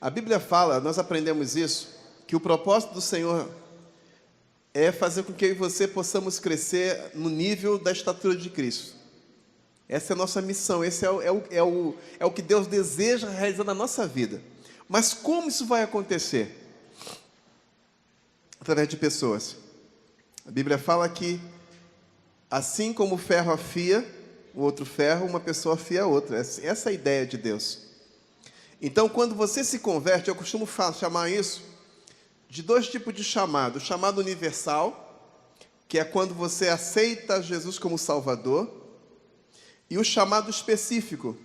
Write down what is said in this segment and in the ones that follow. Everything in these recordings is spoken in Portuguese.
A Bíblia fala, nós aprendemos isso, que o propósito do Senhor é fazer com que eu e você possamos crescer no nível da estatura de Cristo. Essa é a nossa missão, esse é o que Deus deseja realizar na nossa vida. Mas como isso vai acontecer? Através de pessoas. A Bíblia fala que, assim como o ferro afia o outro ferro, uma pessoa afia a outra. Essa é a ideia de Deus. Então, quando você se converte, eu costumo chamar isso de dois tipos de chamado. O chamado universal, que é quando você aceita Jesus como Salvador. E o chamado específico,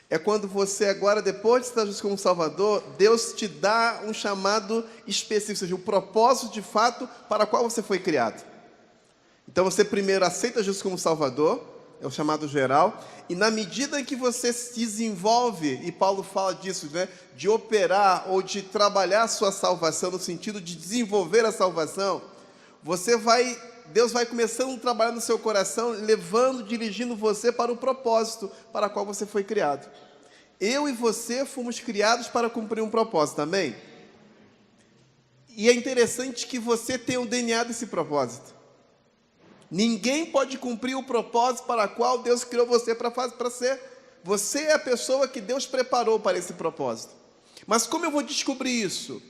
é quando você agora, depois de aceitar Jesus como Salvador, Deus te dá um chamado específico, ou seja, o propósito de fato para o qual você foi criado. Então você primeiro aceita Jesus como Salvador, é o chamado geral, e na medida em que você se desenvolve, e Paulo fala disso, né, de operar ou de trabalhar a sua salvação, no sentido de desenvolver a salvação, Deus vai começando a trabalhar no seu coração, levando, dirigindo você para o propósito para o qual você foi criado. Eu e você fomos criados para cumprir um propósito, amém? E é interessante que você tenha o DNA desse propósito. Ninguém pode cumprir o propósito para o qual Deus criou você para ser. Você é a pessoa que Deus preparou para esse propósito. Mas como eu vou descobrir isso?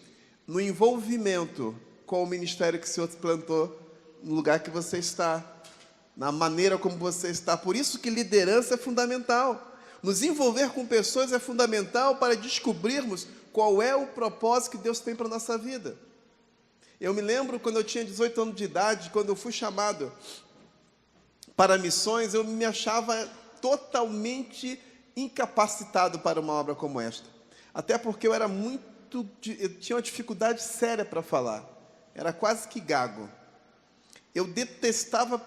No envolvimento com o ministério que o Senhor te plantou, no lugar que você está, na maneira como você está. Por isso que liderança é fundamental. Nos envolver com pessoas é fundamental para descobrirmos qual é o propósito que Deus tem para a nossa vida. Eu me lembro quando eu tinha 18 anos de idade, quando eu fui chamado para missões, eu me achava totalmente incapacitado para uma obra como esta. Até porque eu tinha uma dificuldade séria para falar. Era quase que gago. Eu detestava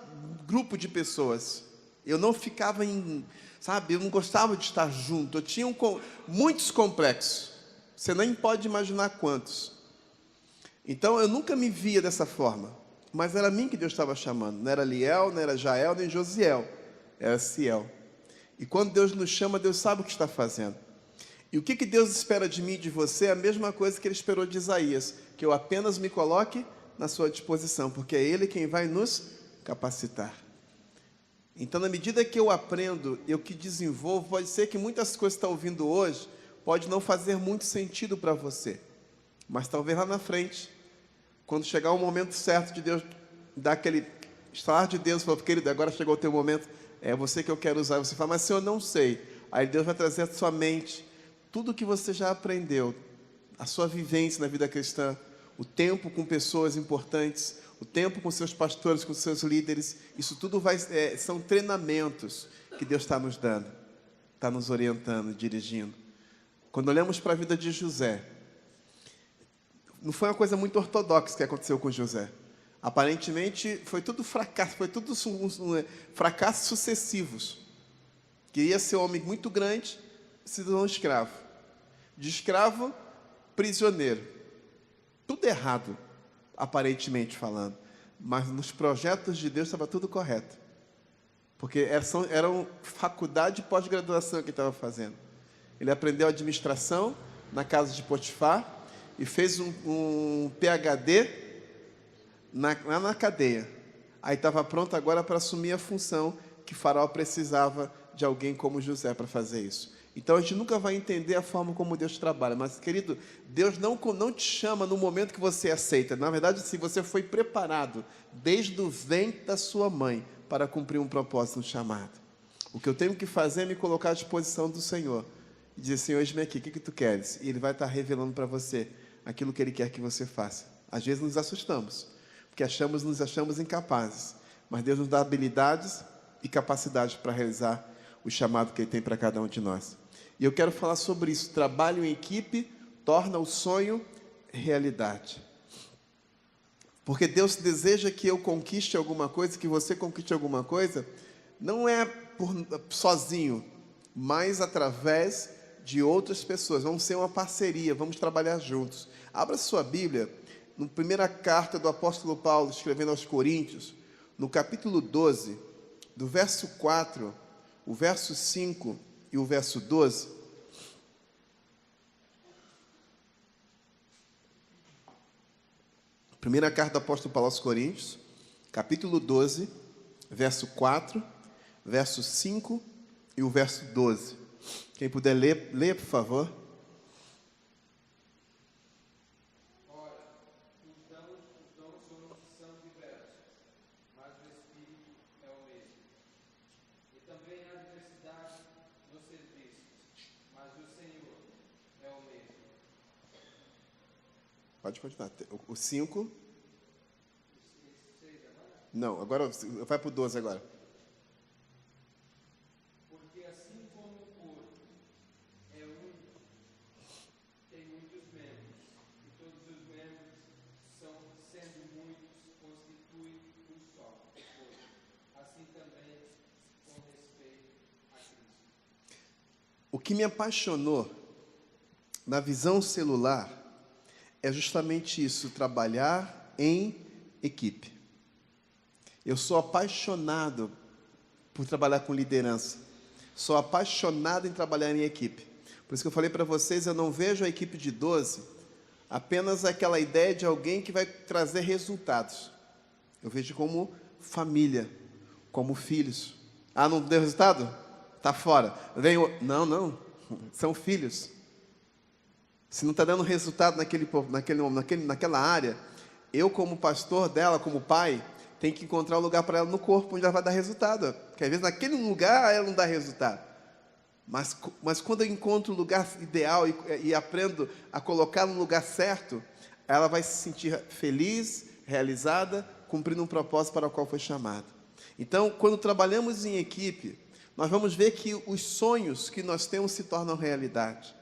grupo de pessoas. Eu não ficava eu não gostava de estar junto. Eu tinha muitos complexos. Você nem pode imaginar quantos. Então, eu nunca me via dessa forma. Mas era a mim que Deus estava chamando. Não era Liel, não era Jael, nem Josiel. Era Ciel. E quando Deus nos chama, Deus sabe o que está fazendo. E o que Deus espera de mim e de você é a mesma coisa que Ele esperou de Isaías. Que eu apenas me coloque na sua disposição, porque é Ele quem vai nos capacitar. Então, na medida que eu aprendo, eu que desenvolvo, pode ser que muitas coisas que está ouvindo hoje, pode não fazer muito sentido para você. Mas talvez lá na frente, quando chegar o momento certo de Deus, dar aquele estalar de Deus, falar, querido, agora chegou o teu momento, é você que eu quero usar. Você fala, mas Senhor, eu não sei. Aí Deus vai trazer à sua mente tudo o que você já aprendeu, a sua vivência na vida cristã, o tempo com pessoas importantes, o tempo com seus pastores, com seus líderes. Isso tudo são treinamentos que Deus está nos dando, está nos orientando, dirigindo. Quando olhamos para a vida de José, não foi uma coisa muito ortodoxa que aconteceu com José. Aparentemente, foi tudo fracasso, fracassos sucessivos. Queria ser um homem muito grande, se tornou um escravo. De escravo, prisioneiro. Tudo errado, aparentemente falando. Mas nos projetos de Deus estava tudo correto. Porque eram faculdade e pós-graduação que ele estava fazendo. Ele aprendeu administração na casa de Potifar e fez um PhD lá na cadeia. Aí estava pronto agora para assumir a função que Faraó precisava de alguém como José para fazer isso. Então a gente nunca vai entender a forma como Deus trabalha. Mas, querido, Deus não te chama no momento que você aceita. Na verdade, se você foi preparado desde o ventre da sua mãe para cumprir um propósito, um chamado. O que eu tenho que fazer é me colocar à disposição do Senhor. E dizer, Senhor, eis-me aqui, o que tu queres? E Ele vai estar revelando para você aquilo que Ele quer que você faça. Às vezes nos assustamos, porque nos achamos incapazes. Mas Deus nos dá habilidades e capacidades para realizar o chamado que Ele tem para cada um de nós. E eu quero falar sobre isso. Trabalho em equipe torna o sonho realidade. Porque Deus deseja que eu conquiste alguma coisa, que você conquiste alguma coisa, não é sozinho, mas através de outras pessoas. Vamos ser uma parceria, vamos trabalhar juntos. Abra sua Bíblia, na primeira carta do apóstolo Paulo, escrevendo aos Coríntios, no capítulo 12, do verso 4, o verso 5 e o verso 12. Primeira carta do apóstolo Paulo aos Coríntios, capítulo 12, verso 4, verso 5 e o verso 12. Quem puder ler, leia, por favor. Pode continuar. O 5. Não, agora vai para o 12 agora. Porque assim como o corpo é um, tem muitos membros, e todos os membros sendo muitos, constituem um só corpo. Assim também com respeito a Cristo. O que me apaixonou na visão celular é justamente isso, trabalhar em equipe. Eu sou apaixonado por trabalhar com liderança. Sou apaixonado em trabalhar em equipe. Por isso que eu falei para vocês, eu não vejo a equipe de 12 apenas aquela ideia de alguém que vai trazer resultados. Eu vejo como família, como filhos. Ah, não deu resultado? Está fora. Não. São filhos. Se não está dando resultado naquela área, eu como pastor dela, como pai, tenho que encontrar um lugar para ela no corpo onde ela vai dar resultado. Porque às vezes naquele lugar ela não dá resultado. Mas quando eu encontro o lugar ideal e aprendo a colocar no lugar certo, ela vai se sentir feliz, realizada, cumprindo um propósito para o qual foi chamada. Então, quando trabalhamos em equipe, nós vamos ver que os sonhos que nós temos se tornam realidade.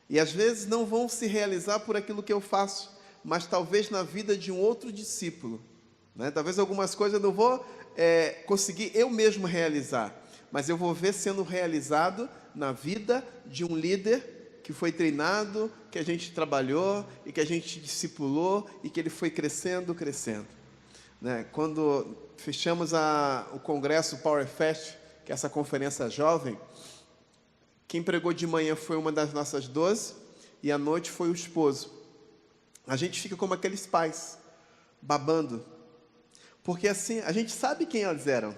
E às vezes não vão se realizar por aquilo que eu faço, mas talvez na vida de um outro discípulo. Né? Talvez algumas coisas eu não vou conseguir eu mesmo realizar, mas eu vou ver sendo realizado na vida de um líder que foi treinado, que a gente trabalhou e que a gente discipulou e que ele foi crescendo. Né? Quando fechamos o congresso Power Fest, que é essa conferência jovem, quem pregou de manhã foi uma das nossas 12 e à noite foi o esposo. A gente fica como aqueles pais, babando. Porque assim, a gente sabe quem elas eram.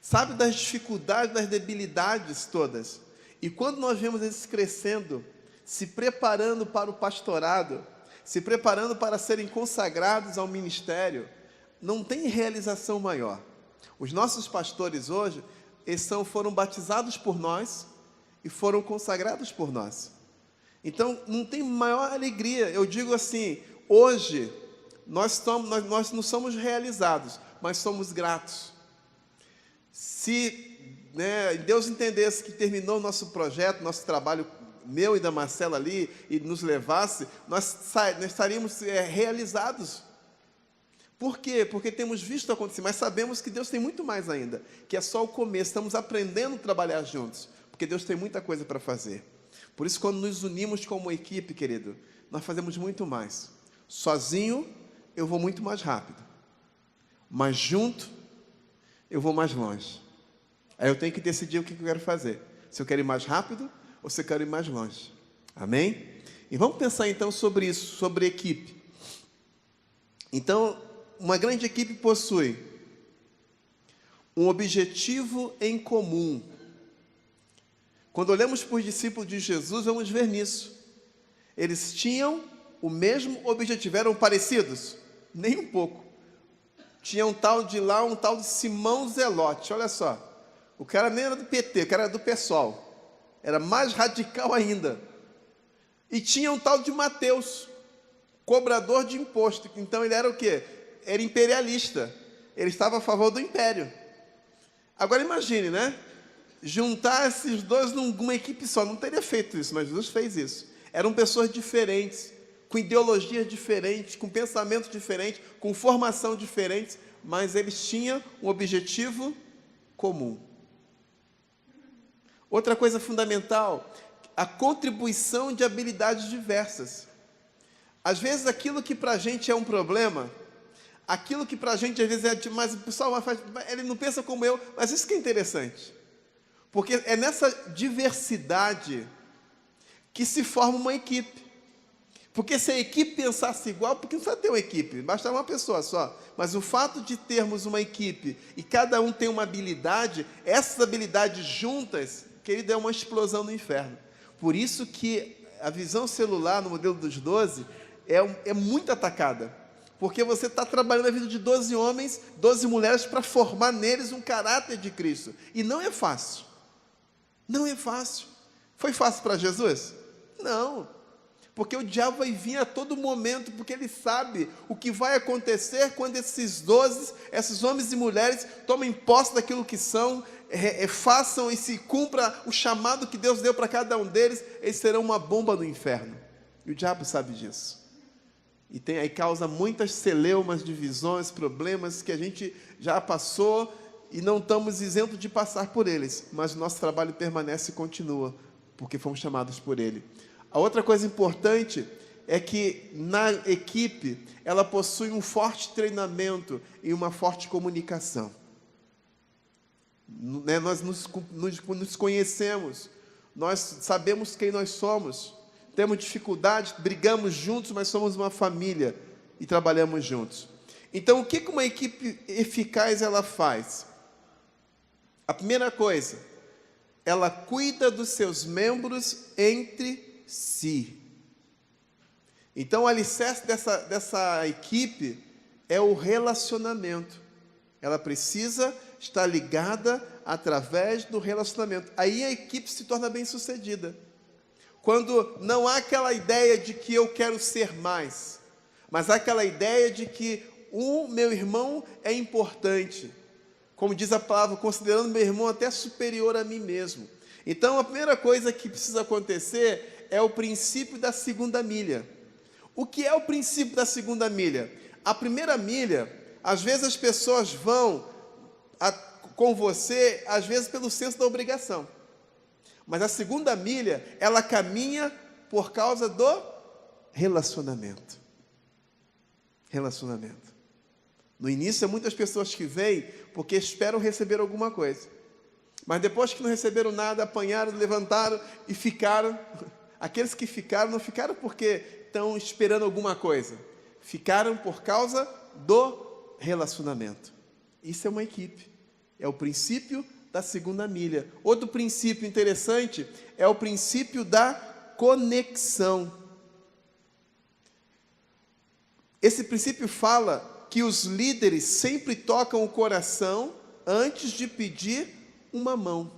Sabe das dificuldades, das debilidades todas. E quando nós vemos eles crescendo, se preparando para o pastorado, se preparando para serem consagrados ao ministério, não tem realização maior. Os nossos pastores hoje, foram batizados por nós, e foram consagrados por nós. Então, não tem maior alegria. Eu digo assim, hoje, nós não somos realizados, mas somos gratos. Se Deus entendesse que terminou o nosso projeto, nosso trabalho, meu e da Marcela ali, e nos levasse, nós estaríamos realizados. Por quê? Porque temos visto acontecer, mas sabemos que Deus tem muito mais ainda, que é só o começo, estamos aprendendo a trabalhar juntos. Porque Deus tem muita coisa para fazer. Por isso, quando nos unimos como equipe, querido, nós fazemos muito mais. Sozinho, eu vou muito mais rápido. Mas junto, eu vou mais longe. Aí eu tenho que decidir o que eu quero fazer. Se eu quero ir mais rápido ou se eu quero ir mais longe. Amém? E vamos pensar então sobre isso, sobre equipe. Então, uma grande equipe possui um objetivo em comum. Quando olhamos para os discípulos de Jesus, vamos ver nisso. Eles tinham o mesmo objetivo. Eram parecidos? Nem um pouco. Tinha um tal de Simão Zelote. Olha só. O cara nem era do PT, o cara era do PSOL. Era mais radical ainda. E tinha um tal de Mateus, cobrador de imposto. Então ele era o quê? Era imperialista. Ele estava a favor do império. Agora imagine, né? Juntar esses dois numa equipe só. Não teria feito isso, mas Jesus fez isso. Eram pessoas diferentes, com ideologias diferentes, com pensamentos diferentes, com formação diferentes, mas eles tinham um objetivo comum. Outra coisa fundamental, a contribuição de habilidades diversas. Às vezes aquilo que para a gente é um problema, aquilo que para a gente às vezes é demais, o pessoal faz, ele não pensa como eu, mas isso que é interessante. Porque é nessa diversidade que se forma uma equipe. Porque se a equipe pensasse igual, porque não precisa ter uma equipe, basta uma pessoa só. Mas o fato de termos uma equipe e cada um tem uma habilidade, essas habilidades juntas, querido, é uma explosão no inferno. Por isso que a visão celular no modelo dos 12 é muito atacada. Porque você está trabalhando a vida de 12 homens, 12 mulheres para formar neles um caráter de Cristo. E não é fácil. Não é fácil. Foi fácil para Jesus? Não. Porque o diabo vai vir a todo momento, porque ele sabe o que vai acontecer quando esses 12, esses homens e mulheres, tomem posse daquilo que são, façam e se cumpra o chamado que Deus deu para cada um deles, eles serão uma bomba no inferno. E o diabo sabe disso. E aí causa muitas celeumas, divisões, problemas que a gente já passou e não estamos isentos de passar por eles. Mas o nosso trabalho permanece e continua, porque fomos chamados por Ele. A outra coisa importante é que na equipe ela possui um forte treinamento e uma forte comunicação. Nós nos conhecemos, nós sabemos quem nós somos, temos dificuldades, brigamos juntos, mas somos uma família e trabalhamos juntos. Então, o que uma equipe eficaz ela faz? A primeira coisa, ela cuida dos seus membros entre si. Então, o alicerce dessa equipe é o relacionamento. Ela precisa estar ligada através do relacionamento. Aí a equipe se torna bem-sucedida. Quando não há aquela ideia de que eu quero ser mais, mas há aquela ideia de que o meu irmão é importante. Como diz a palavra, considerando meu irmão até superior a mim mesmo. Então, a primeira coisa que precisa acontecer é o princípio da segunda milha. O que é o princípio da segunda milha? A primeira milha, às vezes as pessoas vão com você, às vezes pelo senso da obrigação. Mas a segunda milha, ela caminha por causa do relacionamento. Relacionamento. No início, muitas pessoas que vêm porque esperam receber alguma coisa. Mas depois que não receberam nada, apanharam, levantaram e ficaram. Aqueles que ficaram, não ficaram porque estão esperando alguma coisa. Ficaram por causa do relacionamento. Isso é uma equipe. É o princípio da segunda milha. Outro princípio interessante é o princípio da conexão. Esse princípio fala que os líderes sempre tocam o coração antes de pedir uma mão.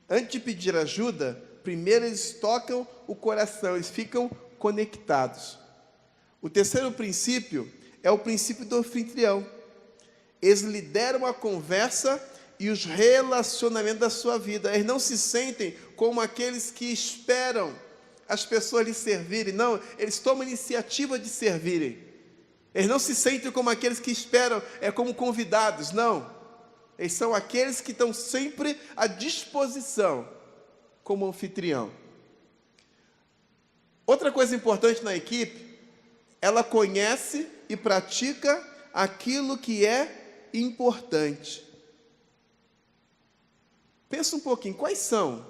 Antes de pedir ajuda, primeiro eles tocam o coração, eles ficam conectados. O terceiro princípio é o princípio do anfitrião. Eles lideram a conversa e os relacionamentos da sua vida. Eles não se sentem como aqueles que esperam as pessoas lhes servirem. Não, eles tomam a iniciativa de servirem. Eles não se sentem como aqueles que esperam, como convidados. Não. Eles são aqueles que estão sempre à disposição como anfitrião. Outra coisa importante na equipe, ela conhece e pratica aquilo que é importante. Pensa um pouquinho, quais são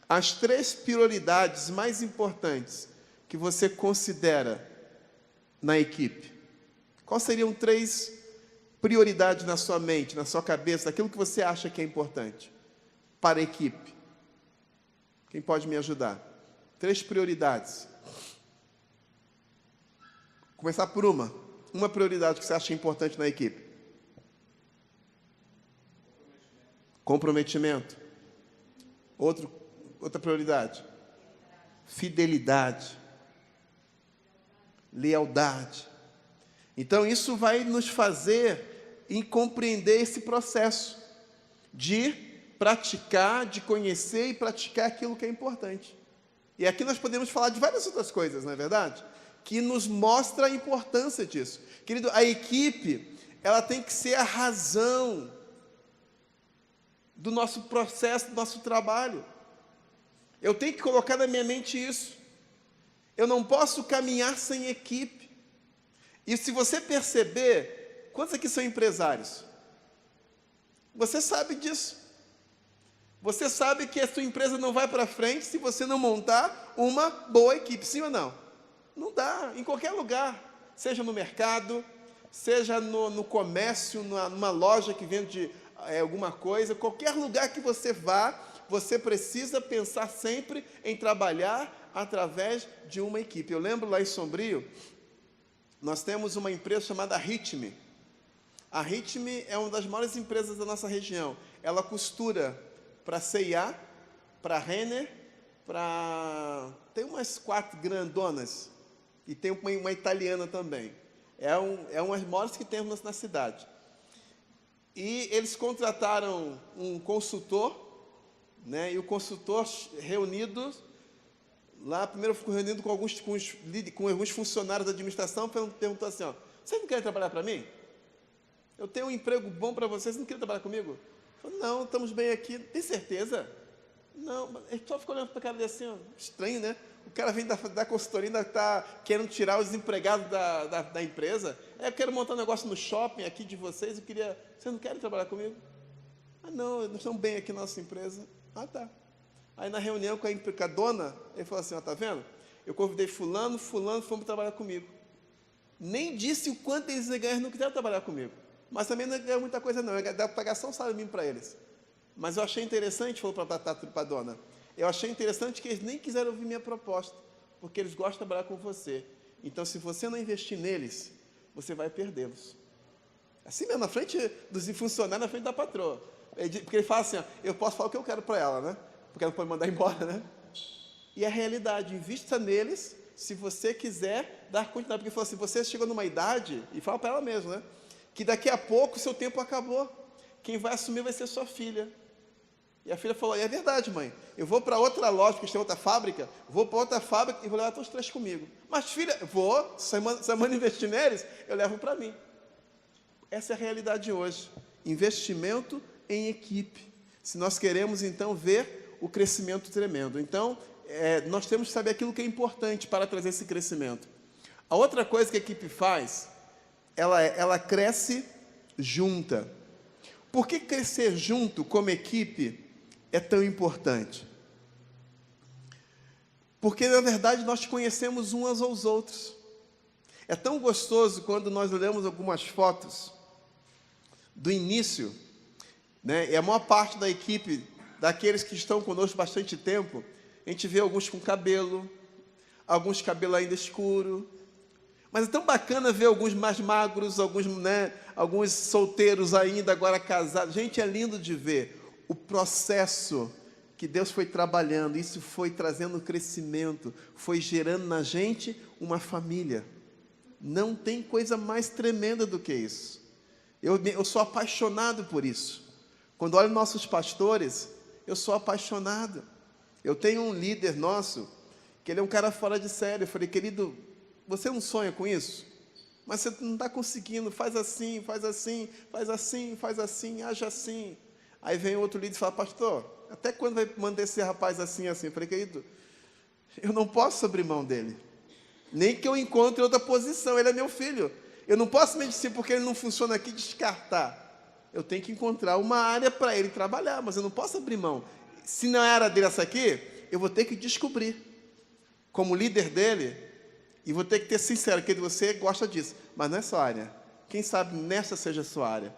as 3 prioridades mais importantes que você considera na equipe? Quais seriam 3 prioridades na sua mente, na sua cabeça, daquilo que você acha que é importante para a equipe? Quem pode me ajudar? 3 prioridades. Começar por uma prioridade que você acha importante na equipe. Comprometimento. Outra prioridade. Fidelidade. Lealdade. Então, isso vai nos fazer compreender esse processo de praticar, de conhecer e praticar aquilo que é importante. E aqui nós podemos falar de várias outras coisas, não é verdade? Que nos mostra a importância disso. Querido, a equipe, ela tem que ser a razão do nosso processo, do nosso trabalho. Eu tenho que colocar na minha mente isso. Eu não posso caminhar sem equipe. E se você perceber, quantos aqui são empresários? Você sabe disso. Você sabe que a sua empresa não vai para frente se você não montar uma boa equipe, sim ou não? Não dá, em qualquer lugar, seja no mercado, seja no comércio, numa loja que vende alguma coisa, qualquer lugar que você vá, você precisa pensar sempre em trabalhar através de uma equipe. Eu lembro lá em Sombrio, nós temos uma empresa chamada Ritme. A Ritme é uma das maiores empresas da nossa região. Ela costura para C&A, para Renner, tem umas 4 grandonas, e tem uma italiana também. É umas maiores que temos na cidade. E eles contrataram um consultor, né, e o consultor reunido, lá primeiro ficou reunido com alguns funcionários da administração, perguntou assim, ó, vocês não querem trabalhar para mim? Eu tenho um emprego bom para vocês, não querem trabalhar comigo? Eu falei, não, estamos bem aqui. Tem certeza? Não, ele só ficou olhando para a cara dele assim, ó, estranho, né? O cara vem da consultoria, ainda está querendo tirar os empregados da empresa. Eu quero montar um negócio no shopping aqui de vocês, vocês não querem trabalhar comigo? Ah, não, nós estamos bem aqui na nossa empresa. Ah, tá. Aí na reunião com a dona, ele falou assim, ó, tá vendo? Eu convidei fulano, fomos trabalhar comigo. Nem disse o quanto eles iam ganhar, eles não quiseram trabalhar comigo. Mas também não ganhou muita coisa não, dá para pagar só um salário mínimo para eles. Mas eu achei interessante, falou para a dona, eu achei interessante que eles nem quiseram ouvir minha proposta, porque eles gostam de trabalhar com você. Então, se você não investir neles, você vai perdê-los. Assim mesmo, na frente dos funcionários, na frente da patroa. Porque ele fala assim, ó, eu posso falar o que eu quero para ela, né? Porque ela pode mandar embora, né? E a realidade, invista neles, se você quiser dar continuidade. Porque ele falou assim, você chegou numa idade, e fala para ela mesmo, né? Que daqui a pouco o seu tempo acabou. Quem vai assumir vai ser sua filha. E a filha falou, é verdade, mãe, eu vou para outra loja, porque tem outra fábrica, vou para outra fábrica e vou levar todos os 3 comigo. Mas filha, vou, se a mãe investir neles, eu levo para mim. Essa é a realidade hoje. Investimento em equipe. Se nós queremos, então, ver o crescimento tremendo. Então, nós temos que saber aquilo que é importante para trazer esse crescimento. A outra coisa que a equipe faz, ela cresce junta. Por que crescer junto como equipe é tão importante? Porque, na verdade, nós conhecemos uns aos outros. É tão gostoso quando nós olhamos algumas fotos do início, né? E a maior parte da equipe, daqueles que estão conosco bastante tempo, a gente vê alguns com cabelo, alguns cabelo ainda escuro. Mas é tão bacana ver alguns mais magros, alguns solteiros ainda, agora casados. Gente, é lindo de ver o processo que Deus foi trabalhando. Isso foi trazendo crescimento, foi gerando na gente uma família. Não tem coisa mais tremenda do que isso. Eu sou apaixonado por isso. Quando olho nossos pastores, eu sou apaixonado. Eu tenho um líder nosso, que ele é um cara fora de série. Eu falei, querido, você não sonha com isso? Mas você não está conseguindo, faz assim, faz assim, faz assim, faz assim, age assim. Aí vem outro líder e fala, pastor, até quando vai manter esse rapaz assim, assim? Eu falei, querido, eu não posso abrir mão dele. Nem que eu encontre outra posição, ele é meu filho. Eu não posso me dizer porque ele não funciona aqui, descartar. Eu tenho que encontrar uma área para ele trabalhar, mas eu não posso abrir mão. Se não é a área dele essa aqui, eu vou ter que descobrir. Como líder dele, e vou ter que ter sincero, que você gosta disso, mas não é sua área. Quem sabe nessa seja a sua área.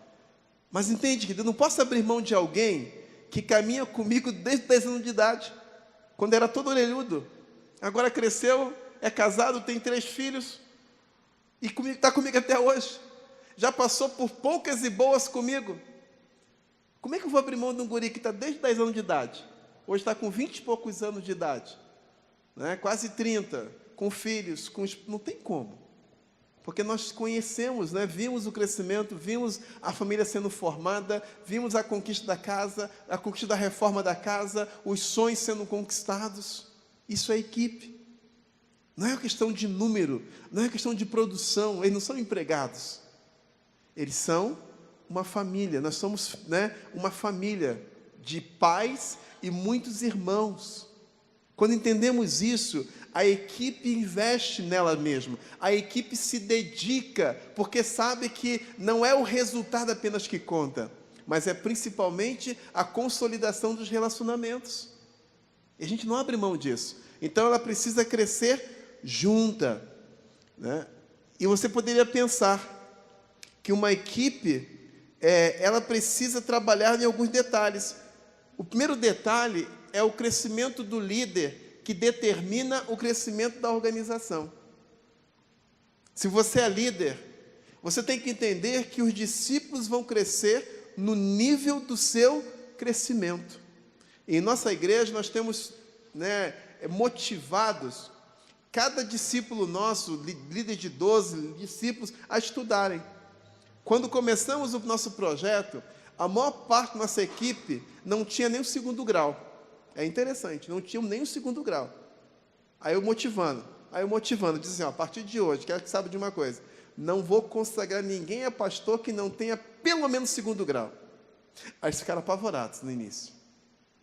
Mas entende, querido, eu não posso abrir mão de alguém que caminha comigo desde 10 anos de idade, quando era todo orelhudo. Agora cresceu, é casado, tem 3 filhos, e está comigo até hoje. Já passou por poucas e boas comigo. Como é que eu vou abrir mão de um guri que está desde 10 anos de idade? Hoje está com 20 e poucos anos de idade, né? Quase 30, com filhos, não tem como. Porque nós conhecemos, né? Vimos o crescimento, vimos a família sendo formada, vimos a conquista da casa, a conquista da reforma da casa, os sonhos sendo conquistados. Isso é equipe. Não é uma questão de número, não é uma questão de produção, eles não são empregados. Eles são uma família, nós somos, né, uma família de pais e muitos irmãos. Quando entendemos isso, a equipe investe nela mesma, a equipe se dedica, porque sabe que não é o resultado apenas que conta, mas é principalmente a consolidação dos relacionamentos. E a gente não abre mão disso. Então ela precisa crescer junta. né? E você poderia pensar que uma equipe, ela precisa trabalhar em alguns detalhes. O primeiro detalhe é o crescimento do líder, que determina o crescimento da organização. Se você é líder, você tem que entender que os discípulos vão crescer no nível do seu crescimento. E em nossa igreja nós temos, né, motivados cada discípulo nosso, líder de 12 discípulos, a estudarem. Quando começamos o nosso projeto, a maior parte da nossa equipe não tinha nem o 2º grau. É interessante, não tinham nem o 2º grau. Aí eu motivando, dizia assim, ó, a partir de hoje, quero que saiba de uma coisa, não vou consagrar ninguém a pastor que não tenha pelo menos 2º grau. Aí eles ficaram apavorados no início.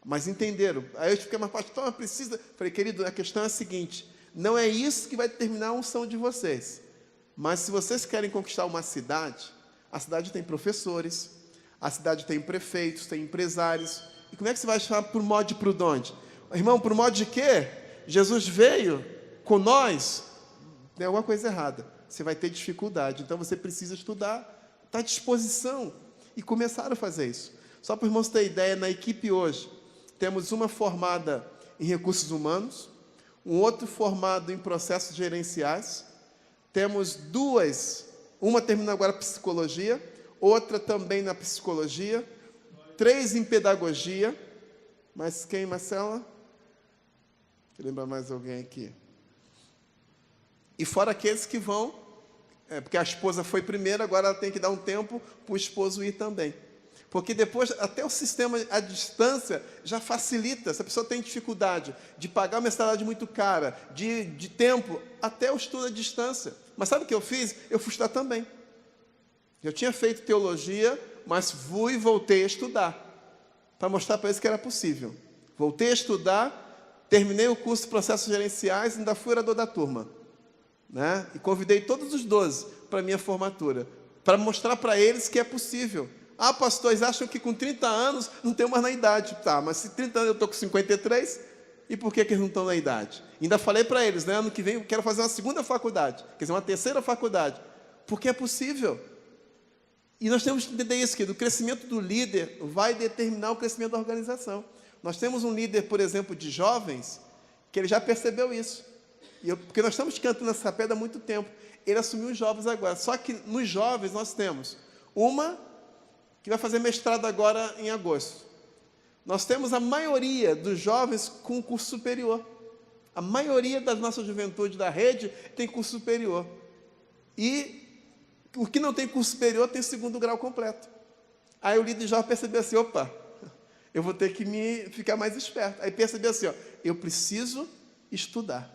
Mas entenderam. Aí eu fiquei, mas pastor, mas precisa... Falei, querido, a questão é a seguinte, não é isso que vai determinar a unção de vocês. Mas se vocês querem conquistar uma cidade, a cidade tem professores, a cidade tem prefeitos, tem empresários. E como é que você vai chamar por modo de prudente? Irmão, por modo de quê? Jesus veio com nós, tem alguma coisa errada. Você vai ter dificuldade. Então você precisa estudar, estar à disposição. E começaram a fazer isso. Só para os irmãos terem ideia, na equipe hoje, temos uma formada em recursos humanos, um outro formado em processos gerenciais, temos 2, uma termina agora psicologia, outra também na psicologia, 3 em pedagogia, mas quem, Marcela? Deixa eu lembrar mais alguém aqui. E fora aqueles que vão, porque a esposa foi primeiro, agora ela tem que dar um tempo para o esposo ir também. Porque depois, até o sistema à distância já facilita. Se a pessoa tem dificuldade de pagar uma mensalidade muito cara, de tempo, até o estudo à distância. Mas sabe o que eu fiz? Eu fui estudar também. Eu tinha feito teologia, mas fui e voltei a estudar, para mostrar para eles que era possível. Voltei a estudar, terminei o curso de processos gerenciais e ainda fui orador da turma, né? E convidei todos os 12 para a minha formatura, para mostrar para eles que é possível. Ah, pastores, acham que com 30 anos não tem mais na idade. Tá, mas se 30 anos eu estou com 53, e por que eles não estão na idade? Ainda falei para eles, né? Ano que vem eu quero fazer uma 2ª faculdade, quer dizer, uma 3ª faculdade, porque é possível. E nós temos que entender isso, que o crescimento do líder vai determinar o crescimento da organização. Nós temos um líder, por exemplo, de jovens, que ele já percebeu isso. Porque nós estamos cantando essa pedra há muito tempo. Ele assumiu os jovens agora. Só que nos jovens nós temos uma que vai fazer mestrado agora em agosto. Nós temos a maioria dos jovens com curso superior. A maioria da nossa juventude da rede tem curso superior. E o que não tem curso superior tem 2º grau completo. Aí o líder jovem percebeu assim, opa, eu vou ter que ficar mais esperto. Aí percebeu assim, ó, eu preciso estudar.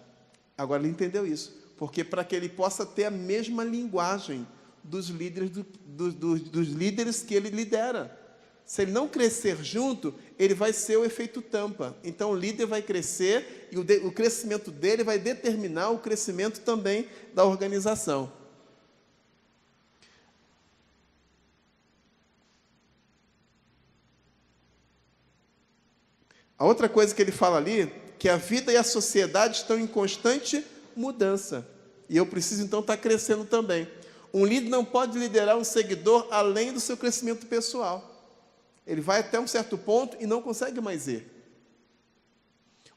Agora ele entendeu isso, porque para que ele possa ter a mesma linguagem dos líderes, dos líderes que ele lidera. Se ele não crescer junto, ele vai ser o efeito tampa. Então o líder vai crescer e o crescimento dele vai determinar o crescimento também da organização. A outra coisa que ele fala ali, que a vida e a sociedade estão em constante mudança. E eu preciso, então, estar crescendo também. Um líder não pode liderar um seguidor além do seu crescimento pessoal. Ele vai até um certo ponto e não consegue mais ir.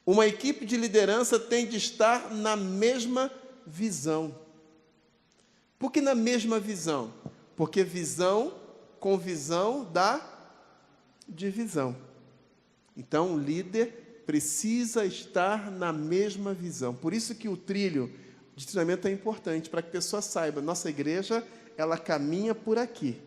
Uma equipe de liderança tem de estar na mesma visão. Por que na mesma visão? Porque visão com visão dá divisão. Então, o líder precisa estar na mesma visão. Por isso que o trilho de treinamento é importante, para que a pessoa saiba, nossa igreja, ela caminha por aqui.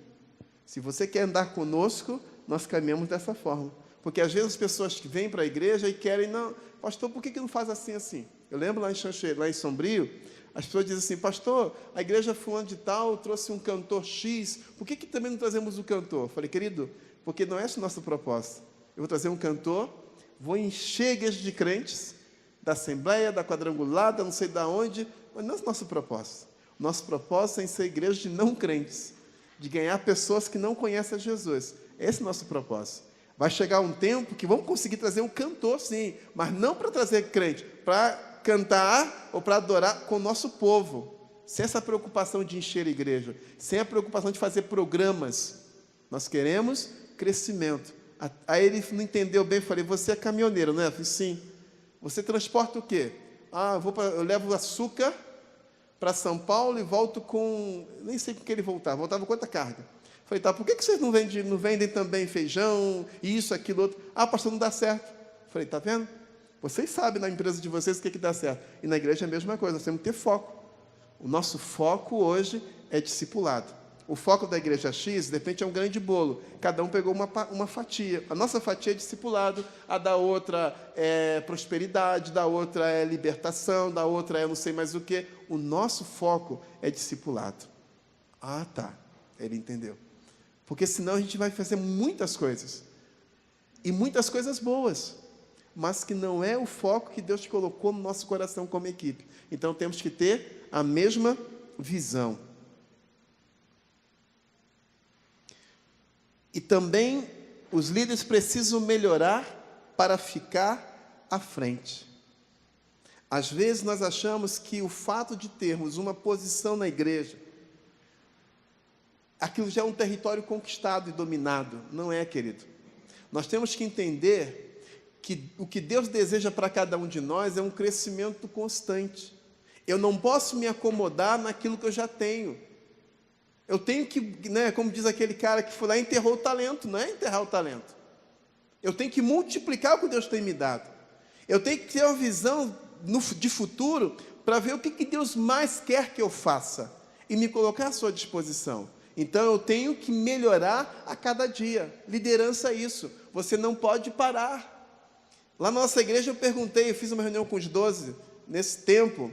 Se você quer andar conosco, nós caminhamos dessa forma. Porque às vezes as pessoas que vêm para a igreja e querem, não, pastor, por que não faz assim, assim? Eu lembro lá em Xanxerê, lá em Sombrio, as pessoas dizem assim, pastor, a igreja fulano de tal trouxe um cantor X, por que também não trazemos o cantor? Eu falei, querido, porque não é esse o nosso propósito. Eu vou trazer um cantor, vou encher a igreja de crentes, da Assembleia, da Quadrangulada, não sei de onde, mas não é o nosso propósito. O nosso propósito é ser igreja de não crentes, de ganhar pessoas que não conhecem a Jesus. Esse é o nosso propósito. Vai chegar um tempo que vamos conseguir trazer um cantor, sim, mas não para trazer crente, para cantar ou para adorar com o nosso povo. sem essa preocupação de encher a igreja, sem a preocupação de fazer programas. Nós queremos crescimento. Aí ele não entendeu bem, falei, você é caminhoneiro, não é? Eu falei, sim. Você transporta o quê? Eu levo açúcar para São Paulo e volto com... Nem sei com que ele voltava. Voltava com quanta carga? Falei, tá, por que vocês não vendem também feijão, isso, aquilo, outro? Pastor, não dá certo. Falei, tá vendo? Vocês sabem na empresa de vocês o que dá certo. E na igreja é a mesma coisa, nós temos que ter foco. O nosso foco hoje é discipulado. O foco da igreja X, de repente, é um grande bolo. Cada um pegou uma fatia. A nossa fatia é discipulado, a da outra é prosperidade, da outra é libertação, da outra é não sei mais o quê. O nosso foco é discipulado. Tá. Ele entendeu. Porque senão a gente vai fazer muitas coisas. E muitas coisas boas. Mas que não é o foco que Deus colocou no nosso coração como equipe. Então temos que ter a mesma visão. E também os líderes precisam melhorar para ficar à frente. Às vezes nós achamos que o fato de termos uma posição na igreja, aquilo já é um território conquistado e dominado. Não é, querido. Nós temos que entender que o que Deus deseja para cada um de nós é um crescimento constante. Eu não posso me acomodar naquilo que eu já tenho. Eu tenho que, como diz aquele cara que foi lá e enterrou o talento, não é enterrar o talento. Eu tenho que multiplicar o que Deus tem me dado. Eu tenho que ter uma visão de futuro para ver o que Deus mais quer que eu faça e me colocar à sua disposição. Então, eu tenho que melhorar a cada dia. Liderança é isso. Você não pode parar. Lá na nossa igreja eu fiz uma reunião com os 12 nesse tempo,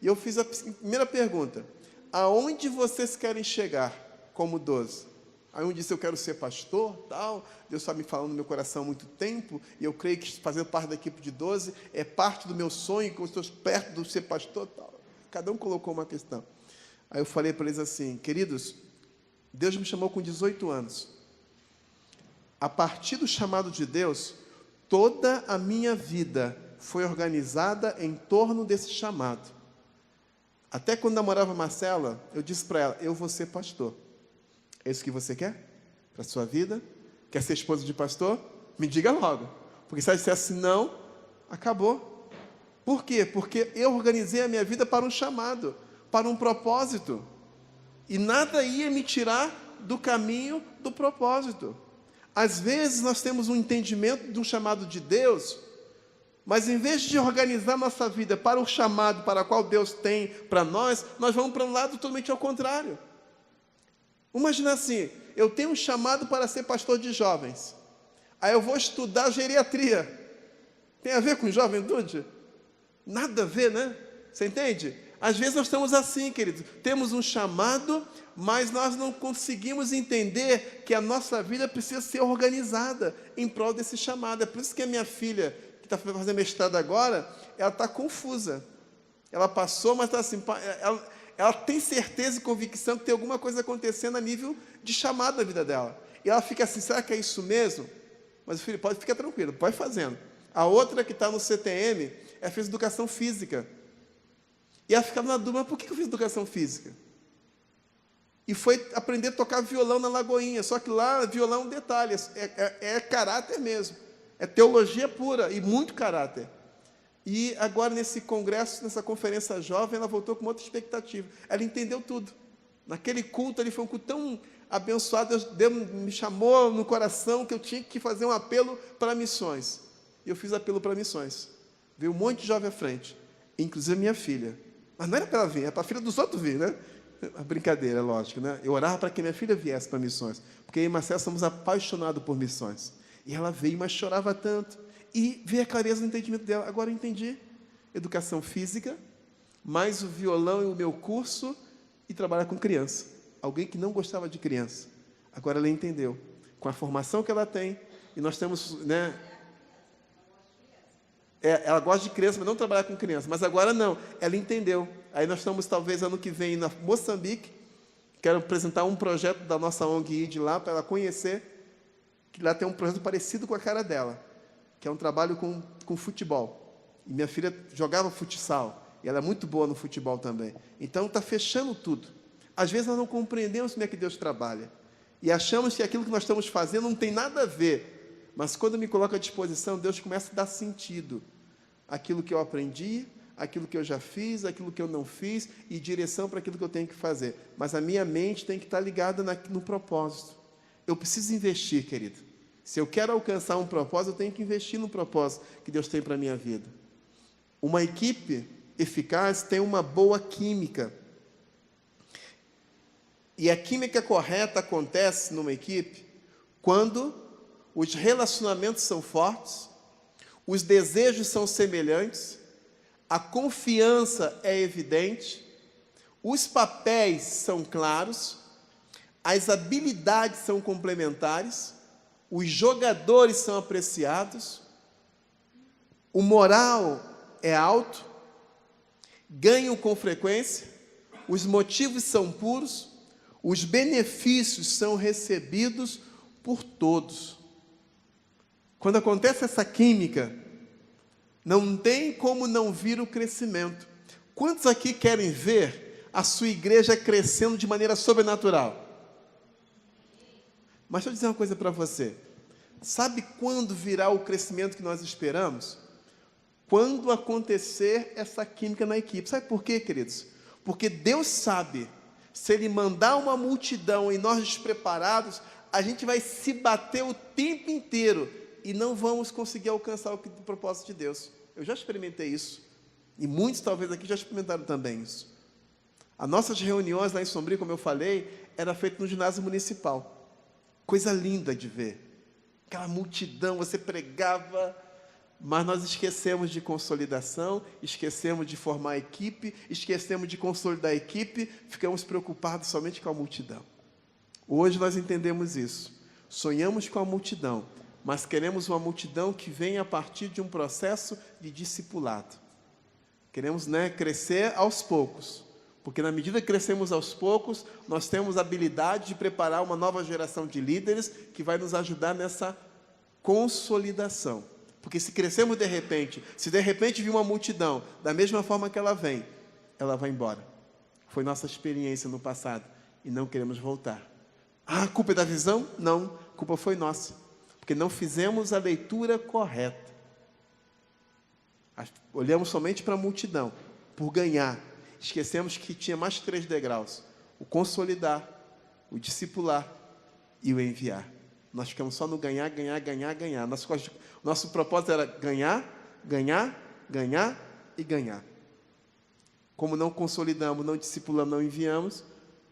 e eu fiz a primeira pergunta: aonde vocês querem chegar como 12? Aí um disse, eu quero ser pastor, tal. Deus está me falando no meu coração há muito tempo, e eu creio que fazer parte da equipe de 12 é parte do meu sonho, que eu estou perto de ser pastor, tal. Cada um colocou uma questão. Aí eu falei para eles assim, queridos, Deus me chamou com 18 anos. A partir do chamado de Deus, toda a minha vida foi organizada em torno desse chamado. Até quando namorava Marcela, eu disse para ela, eu vou ser pastor. É isso que você quer? Para a sua vida? Quer ser esposa de pastor? Me diga logo. Porque se ela disser assim, não, acabou. Por quê? Porque eu organizei a minha vida para um chamado, para um propósito. E nada ia me tirar do caminho do propósito. Às vezes nós temos um entendimento de um chamado de Deus, mas em vez de organizar nossa vida para o chamado para o qual Deus tem para nós vamos para um lado totalmente ao contrário. Imagina assim, eu tenho um chamado para ser pastor de jovens, aí eu vou estudar geriatria. Tem a ver com juventude? Nada a ver, né? Você entende? Às vezes nós estamos assim, queridos, temos um chamado, mas nós não conseguimos entender que a nossa vida precisa ser organizada em prol desse chamado. É por isso que a minha filha, que está fazendo mestrado agora, ela está confusa. Ela passou, mas está assim, ela tem certeza e convicção que tem alguma coisa acontecendo a nível de chamado na vida dela. E ela fica assim, será que é isso mesmo? Mas o filho, pode ficar tranquilo, pode ir fazendo. A outra que está no CTM, ela fez educação física. E ela ficava na dúvida, mas por que eu fiz educação física? E foi aprender a tocar violão na Lagoinha, só que lá violão é um detalhe, é caráter mesmo, é teologia pura e muito caráter. E agora nesse congresso, nessa conferência jovem, ela voltou com outra expectativa, ela entendeu tudo. Naquele culto ali, foi um culto tão abençoado, Deus me chamou no coração que eu tinha que fazer um apelo para missões. E eu fiz apelo para missões. Veio um monte de jovem à frente, inclusive minha filha. Mas não era para ela vir, era para a filha dos outros vir, né? A brincadeira, lógico, né? Eu orava para que minha filha viesse para missões, porque eu e Marcela somos apaixonados por missões. E ela veio, mas chorava tanto. E veio a clareza no entendimento dela. Agora eu entendi. Educação física, mais o violão e o meu curso, e trabalhar com criança. Alguém que não gostava de criança. Agora ela entendeu. Com a formação que ela tem, e nós temos, né? Ela gosta de criança, mas não trabalhar com criança. Mas agora não, ela entendeu. Aí nós estamos, talvez, ano que vem, na Moçambique. Quero apresentar um projeto da nossa ONG de lá, para ela conhecer, que lá tem um projeto parecido com a cara dela, que é um trabalho com futebol. E minha filha jogava futsal. E ela é muito boa no futebol também. Então está fechando tudo. Às vezes nós não compreendemos como é que Deus trabalha. E achamos que aquilo que nós estamos fazendo não tem nada a ver. Mas quando me coloca à disposição, Deus começa a dar sentido. Aquilo que eu aprendi, aquilo que eu já fiz, aquilo que eu não fiz, e direção para aquilo que eu tenho que fazer. Mas a minha mente tem que estar ligada no propósito. Eu preciso investir, querido. Se eu quero alcançar um propósito, eu tenho que investir no propósito que Deus tem para a minha vida. Uma equipe eficaz tem uma boa química. E a química correta acontece numa equipe quando os relacionamentos são fortes, os desejos são semelhantes, a confiança é evidente, os papéis são claros, as habilidades são complementares, os jogadores são apreciados, o moral é alto, ganham com frequência, os motivos são puros, os benefícios são recebidos por todos. Quando acontece essa química, não tem como não vir o crescimento. Quantos aqui querem ver a sua igreja crescendo de maneira sobrenatural? Mas deixa eu dizer uma coisa para você. Sabe quando virá o crescimento que nós esperamos? Quando acontecer essa química na equipe. Sabe por quê, queridos? Porque Deus sabe, se Ele mandar uma multidão e nós despreparados, a gente vai se bater o tempo inteiro e não vamos conseguir alcançar o propósito de Deus. Eu já experimentei isso. E muitos talvez aqui já experimentaram também isso. As nossas reuniões lá em Sombrio, como eu falei, era feito no ginásio municipal. Coisa linda de ver. Aquela multidão, você pregava, mas nós esquecemos de consolidação, esquecemos de formar a equipe, esquecemos de consolidar a equipe, ficamos preocupados somente com a multidão. Hoje nós entendemos isso. Sonhamos com a multidão, mas queremos uma multidão que venha a partir de um processo de discipulado. Queremos, crescer aos poucos, porque na medida que crescemos aos poucos, nós temos a habilidade de preparar uma nova geração de líderes que vai nos ajudar nessa consolidação. Porque se crescemos de repente, se de repente vir uma multidão, da mesma forma que ela vem, ela vai embora. Foi nossa experiência no passado e não queremos voltar. Ah, a culpa é da visão? Não, a culpa foi nossa. Porque não fizemos a leitura correta. Olhamos somente para a multidão, por ganhar. Esquecemos que tinha mais 3 degraus. O consolidar, o discipular e o enviar. Nós ficamos só no ganhar, ganhar, ganhar, ganhar. Nosso propósito era ganhar, ganhar, ganhar e ganhar. Como não consolidamos, não discipulamos, não enviamos,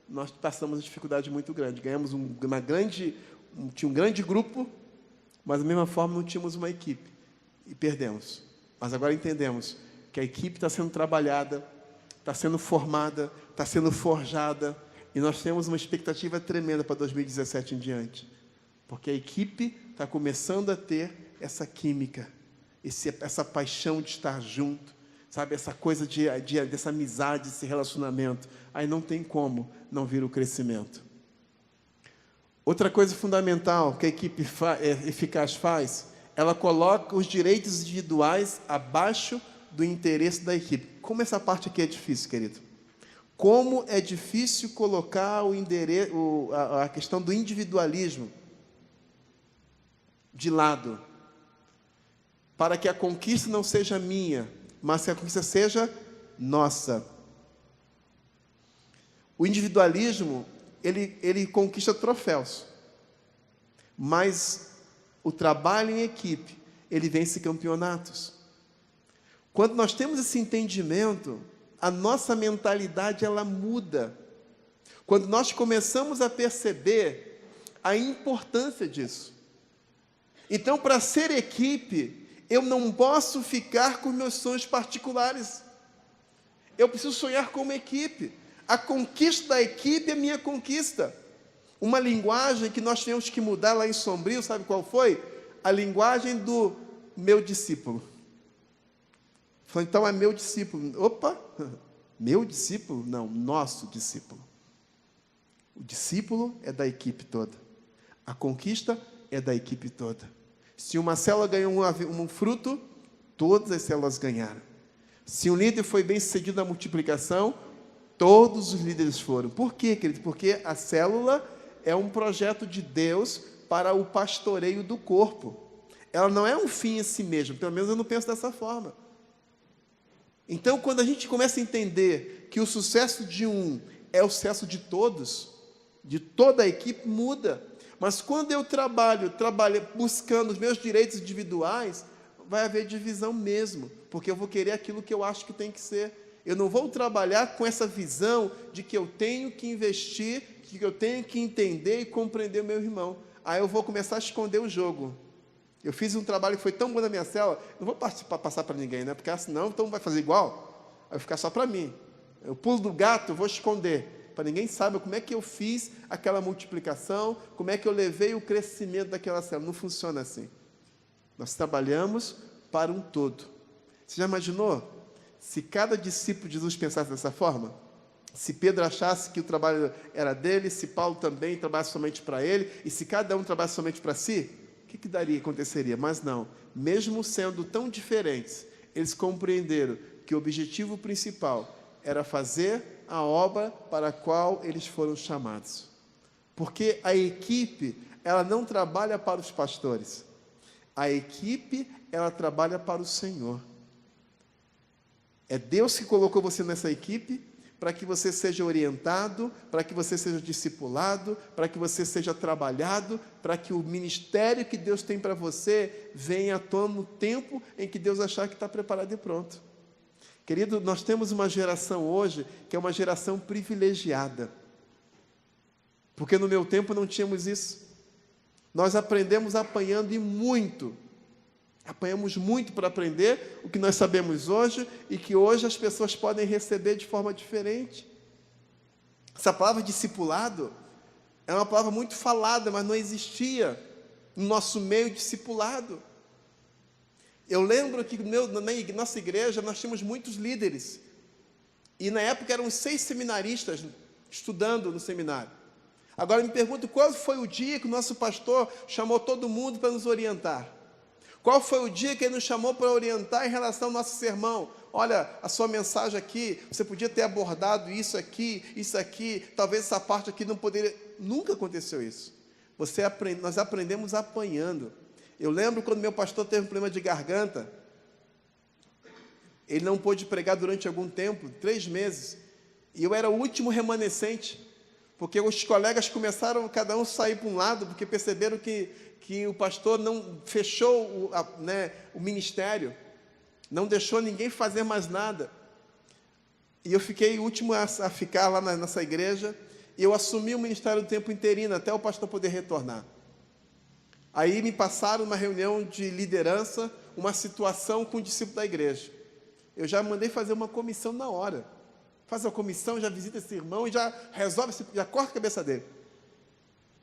nós passamos uma dificuldade muito grande. Ganhamos tinha um grande grupo, mas da mesma forma não tínhamos uma equipe. E perdemos. Mas agora entendemos que a equipe está sendo trabalhada, está sendo formada, está sendo forjada, e nós temos uma expectativa tremenda para 2017 em diante. Porque a equipe está começando a ter essa química, essa paixão de estar junto, sabe? Essa coisa dessa amizade, esse relacionamento. Aí não tem como não vir o crescimento. Outra coisa fundamental que a equipe eficaz faz, ela coloca os direitos individuais abaixo do interesse da equipe. Como essa parte aqui é difícil, querido? Como é difícil colocar a questão do individualismo de lado, para que a conquista não seja minha, mas que a conquista seja nossa. O individualismo, ele conquista troféus, mas o trabalho em equipe, ele vence campeonatos. Quando nós temos esse entendimento, a nossa mentalidade, ela muda. Quando nós começamos a perceber a importância disso. Então, para ser equipe, eu não posso ficar com meus sonhos particulares. Eu preciso sonhar como equipe. A conquista da equipe é minha conquista. Uma linguagem que nós tivemos que mudar lá em Sombrio, sabe qual foi? A linguagem do meu discípulo. Falei, então é meu discípulo. Opa, meu discípulo? Não, nosso discípulo. O discípulo é da equipe toda. A conquista é da equipe toda. Se uma célula ganhou um fruto, todas as células ganharam. Se um líder foi bem sucedido na multiplicação, todos os líderes foram. Por quê, querido? Porque a célula é um projeto de Deus para o pastoreio do corpo. Ela não é um fim em si mesma, pelo menos eu não penso dessa forma. Então, quando a gente começa a entender que o sucesso de um é o sucesso de todos, de toda a equipe, muda. Mas quando eu trabalho buscando os meus direitos individuais, vai haver divisão mesmo, porque eu vou querer aquilo que eu acho que tem que ser. Eu não vou trabalhar com essa visão de que eu tenho que investir, que eu tenho que entender e compreender o meu irmão. Aí eu vou começar a esconder o jogo. Eu fiz um trabalho que foi tão bom na minha célula, não vou passar para ninguém, né? Porque senão então vai fazer igual, vai ficar só para mim. Eu pulo do gato, eu vou esconder, para ninguém saiba como é que eu fiz aquela multiplicação, como é que eu levei o crescimento daquela célula. Não funciona assim. Nós trabalhamos para um todo. Você já imaginou? Se cada discípulo de Jesus pensasse dessa forma, se Pedro achasse que o trabalho era dele, se Paulo também trabalhasse somente para ele, e se cada um trabalhasse somente para si, o que aconteceria? Mas não, mesmo sendo tão diferentes, eles compreenderam que o objetivo principal era fazer a obra para a qual eles foram chamados. Porque a equipe, ela não trabalha para os pastores. A equipe, ela trabalha para o Senhor. É Deus que colocou você nessa equipe para que você seja orientado, para que você seja discipulado, para que você seja trabalhado, para que o ministério que Deus tem para você venha à tona no tempo em que Deus achar que está preparado e pronto. Querido, nós temos uma geração hoje que é uma geração privilegiada. Porque no meu tempo não tínhamos isso. Nós aprendemos apanhando e muito. Apanhamos muito para aprender o que nós sabemos hoje e que hoje as pessoas podem receber de forma diferente. Essa palavra discipulado é uma palavra muito falada, mas não existia no nosso meio discipulado. Eu lembro que na nossa igreja nós tínhamos muitos líderes. E na época eram 6 seminaristas estudando no seminário. Agora me pergunto, qual foi o dia que o nosso pastor chamou todo mundo para nos orientar? Qual foi o dia que ele nos chamou para orientar em relação ao nosso sermão? Olha, a sua mensagem aqui, você podia ter abordado isso aqui, talvez essa parte aqui não poderia... Nunca aconteceu isso. Nós aprendemos apanhando. Eu lembro quando meu pastor teve um problema de garganta, ele não pôde pregar durante algum tempo, 3 meses, e eu era o último remanescente, porque os colegas começaram cada um a sair para um lado, porque perceberam que o pastor não fechou o ministério, não deixou ninguém fazer mais nada, e eu fiquei o último a ficar lá nessa igreja, e eu assumi o ministério do tempo interino, até o pastor poder retornar. Aí me passaram uma reunião de liderança, uma situação com o discípulo da igreja. Eu já mandei fazer uma comissão na hora. Faz a comissão, já visita esse irmão e já resolve, já corta a cabeça dele.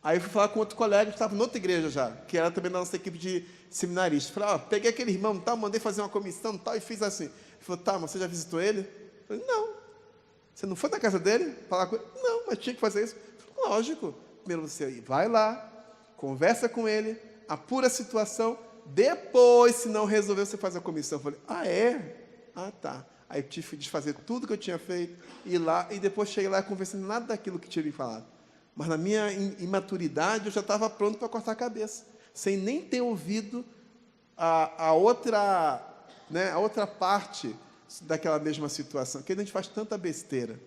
Aí eu fui falar com outro colega que estava em outra igreja já, que era também da nossa equipe de seminaristas. Falei, peguei aquele irmão, tal, mandei fazer uma comissão tal, e fiz assim. Ele falou, tá, mas você já visitou ele? Eu falei, não. Você não foi na casa dele falar com ele? Não, mas tinha que fazer isso. Eu falei, lógico. Primeiro você vai lá, conversa com ele, apura a situação, depois, se não resolver, você faz a comissão. Eu falei, é? Ah, tá. Aí eu tive que desfazer tudo que eu tinha feito, ir lá, e depois cheguei lá conversando nada daquilo que tinha me falado. Mas na minha imaturidade, eu já estava pronto para cortar a cabeça, sem nem ter ouvido a outra parte daquela mesma situação. Porque a gente faz tanta besteira,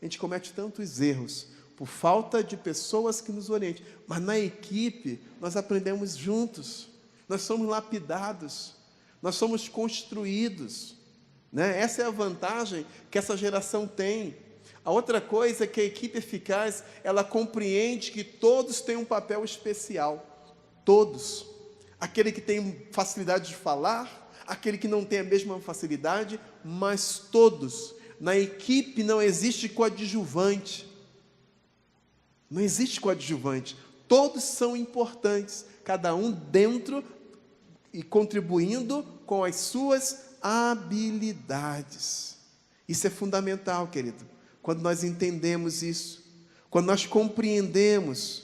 a gente comete tantos erros, por falta de pessoas que nos orientem. Mas na equipe, nós aprendemos juntos, nós somos lapidados, nós somos construídos, né? Essa é a vantagem que essa geração tem. A outra coisa é que a equipe eficaz, ela compreende que todos têm um papel especial, todos. Aquele que tem facilidade de falar, aquele que não tem a mesma facilidade, mas todos. Na equipe não existe coadjuvante. Não existe coadjuvante. Todos são importantes, cada um dentro e contribuindo com as suas habilidades. Isso é fundamental, querido. Quando nós entendemos isso, quando nós compreendemos,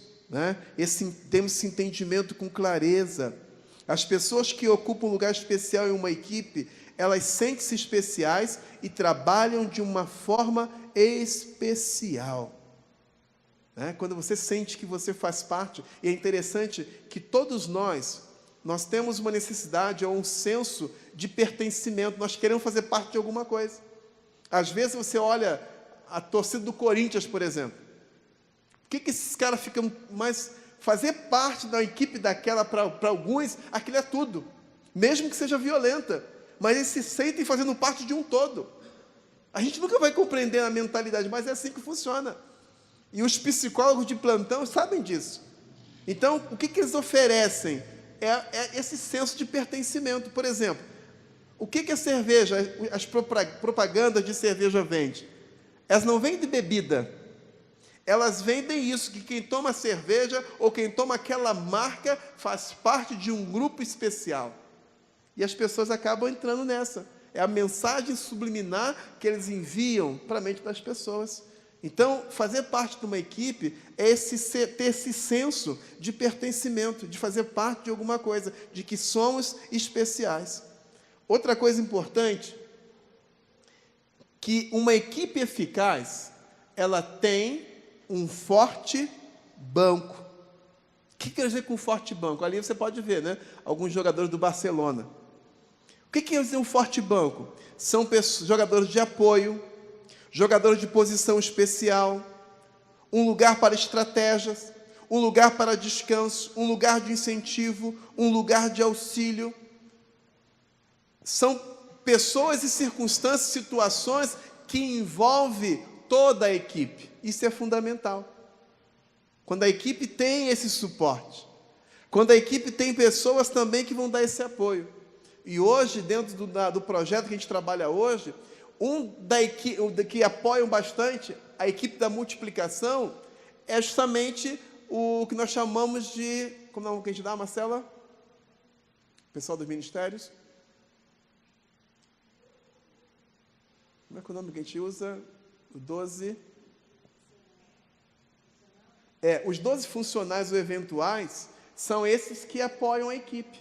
temos esse entendimento com clareza. As pessoas que ocupam um lugar especial em uma equipe, elas sentem-se especiais e trabalham de uma forma especial. Quando você sente que você faz parte, e é interessante que todos nós temos uma necessidade ou um senso de pertencimento, nós queremos fazer parte de alguma coisa. Às vezes você olha a torcida do Corinthians, por exemplo. Por que esses caras ficam mais... Fazer parte da equipe daquela, para alguns, aquilo é tudo. Mesmo que seja violenta. Mas eles se sentem fazendo parte de um todo. A gente nunca vai compreender a mentalidade, mas é assim que funciona. E os psicólogos de plantão sabem disso. Então, o que eles oferecem? É esse senso de pertencimento. Por exemplo, o que a cerveja, as propagandas de cerveja vendem? Elas não vendem bebida. Elas vendem isso, que quem toma cerveja ou quem toma aquela marca faz parte de um grupo especial. E as pessoas acabam entrando nessa. É a mensagem subliminar que eles enviam para a mente das pessoas. Então, fazer parte de uma equipe é ter esse senso de pertencimento, de fazer parte de alguma coisa, de que somos especiais. Outra coisa importante, que uma equipe eficaz, ela tem um forte banco. O que quer dizer com um forte banco? Ali você pode ver, alguns jogadores do Barcelona. O que quer dizer um forte banco? São jogadores de apoio, jogadores de posição especial, um lugar para estratégias, um lugar para descanso, um lugar de incentivo, um lugar de auxílio. São pessoas e circunstâncias, situações que envolvem toda a equipe. Isso é fundamental. Quando a equipe tem esse suporte, quando a equipe tem pessoas também que vão dar esse apoio. E hoje, dentro do projeto que a gente trabalha hoje, que apoiam bastante a equipe da multiplicação é justamente o que nós chamamos de... Como é o nome que a gente dá, Marcela? Pessoal dos ministérios? Como é que é o nome que a gente usa? O 12... os 12 funcionários ou eventuais são esses que apoiam a equipe.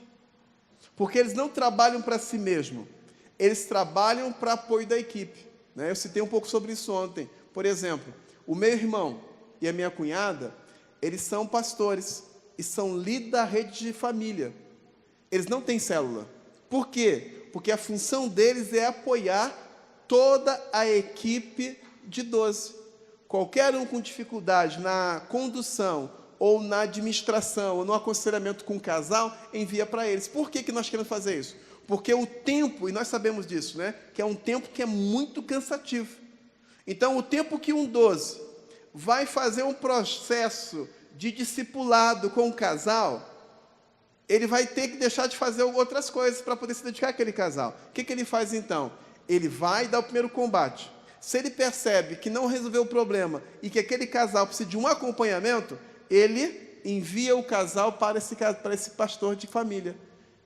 Porque eles não trabalham para si mesmos. Eles trabalham para apoio da equipe. Eu citei um pouco sobre isso ontem. Por exemplo, o meu irmão e a minha cunhada, eles são pastores e são líderes da rede de família. Eles não têm célula. Por quê? Porque a função deles é apoiar toda a equipe de 12. Qualquer um com dificuldade na condução, ou na administração, ou no aconselhamento com o casal, envia para eles. Por que nós queremos fazer isso? Porque o tempo, e nós sabemos disso, que é um tempo que é muito cansativo. Então, o tempo que um 12 vai fazer um processo de discipulado com o casal, ele vai ter que deixar de fazer outras coisas para poder se dedicar àquele casal. O que ele faz então? Ele vai dar o primeiro combate. Se ele percebe que não resolveu o problema e que aquele casal precisa de um acompanhamento, ele envia o casal para esse pastor de família,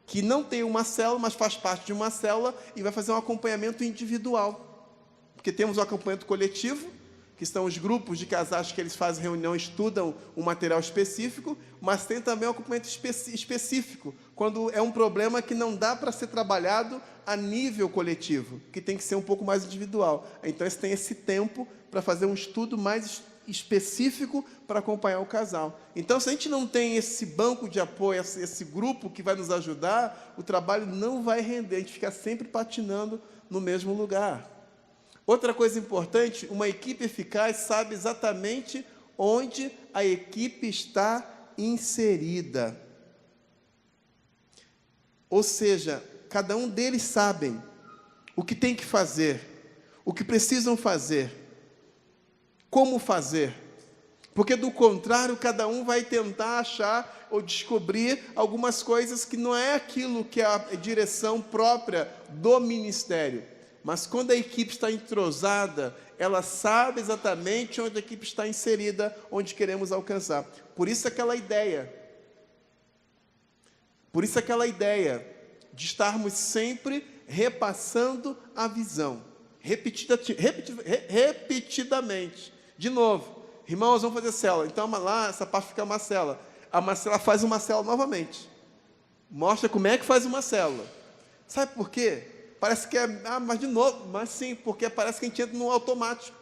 que não tem uma célula, mas faz parte de uma célula e vai fazer um acompanhamento individual. Porque temos o acompanhamento coletivo, que são os grupos de casais que eles fazem reunião, estudam um material específico, mas tem também o acompanhamento específico, quando é um problema que não dá para ser trabalhado a nível coletivo, que tem que ser um pouco mais individual. Então, eles têm esse tempo para fazer um estudo mais específico para acompanhar o casal. Então, se a gente não tem esse banco de apoio, esse grupo que vai nos ajudar, o trabalho não vai render, a gente fica sempre patinando no mesmo lugar. Outra coisa importante, uma equipe eficaz sabe exatamente onde a equipe está inserida. Ou seja, cada um deles sabe o que tem que fazer, o que precisam fazer, como fazer. Porque, do contrário, cada um vai tentar achar ou descobrir algumas coisas que não é aquilo que é a direção própria do ministério. Mas quando a equipe está entrosada, ela sabe exatamente onde a equipe está inserida, onde queremos alcançar. Por isso aquela ideia de estarmos sempre repassando a visão, repetidamente. De novo, irmãos, vamos fazer célula. Então, lá, essa parte fica uma célula. A Marcela faz uma célula novamente. Mostra como é que faz uma célula. Sabe por quê? Parece que mas de novo, mas sim, porque parece que a gente entra no automático.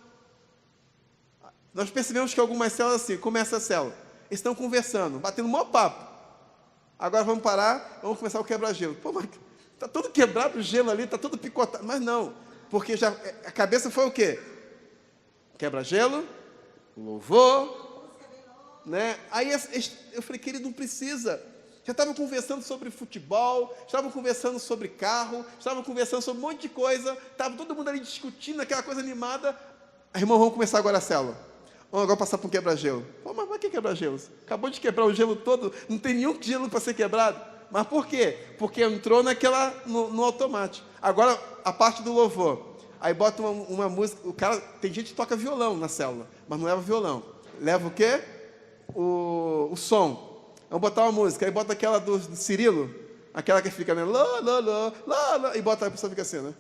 Nós percebemos que algumas células assim, começa a célula, eles estão conversando, batendo um maior papo. Agora vamos parar, vamos começar o quebra-gelo. Pô, mas está todo quebrado o gelo ali, está todo picotado. Mas não, porque já a cabeça foi o quê? Quebra-gelo, louvor, né? Aí eu falei, querido, não precisa. Já estavam conversando sobre futebol, estavam conversando sobre carro, estavam conversando sobre um monte de coisa, estava todo mundo ali discutindo, aquela coisa animada. Irmão, vamos começar agora a célula. Vamos agora passar para um quebra-gelo. Pô, mas para que quebra-gelo? Acabou de quebrar o gelo todo, não tem nenhum gelo para ser quebrado. Mas por quê? Porque entrou no automático. Agora, a parte do louvor. Aí bota uma música, o cara, tem gente que toca violão na célula, mas não leva violão. Leva o quê? O som. Vamos botar uma música, aí bota aquela do Cirilo, aquela que fica, né? Lá, lá, lá, lá, lá, e bota, a pessoa fica assim, né?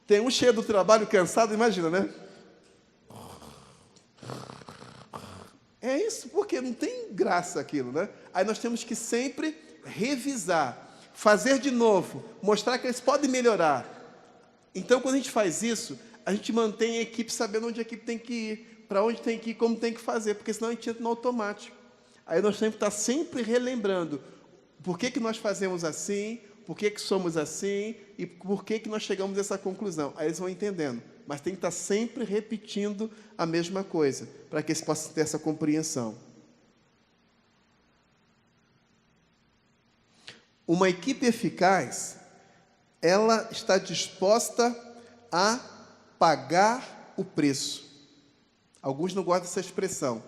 Tem um cheio do trabalho, cansado, imagina, né? É isso, porque não tem graça aquilo, né? Aí nós temos que sempre revisar, fazer de novo, mostrar que eles podem melhorar. Então, quando a gente faz isso, a gente mantém a equipe sabendo onde a equipe tem que ir, para onde tem que ir, como tem que fazer, porque senão a gente entra no automático. Aí nós temos que estar sempre relembrando por que nós fazemos assim, por que somos assim e por que nós chegamos a essa conclusão. Aí eles vão entendendo, mas tem que estar sempre repetindo a mesma coisa, para que eles possam ter essa compreensão. Uma equipe eficaz, ela está disposta a pagar o preço. Alguns não gostam dessa expressão,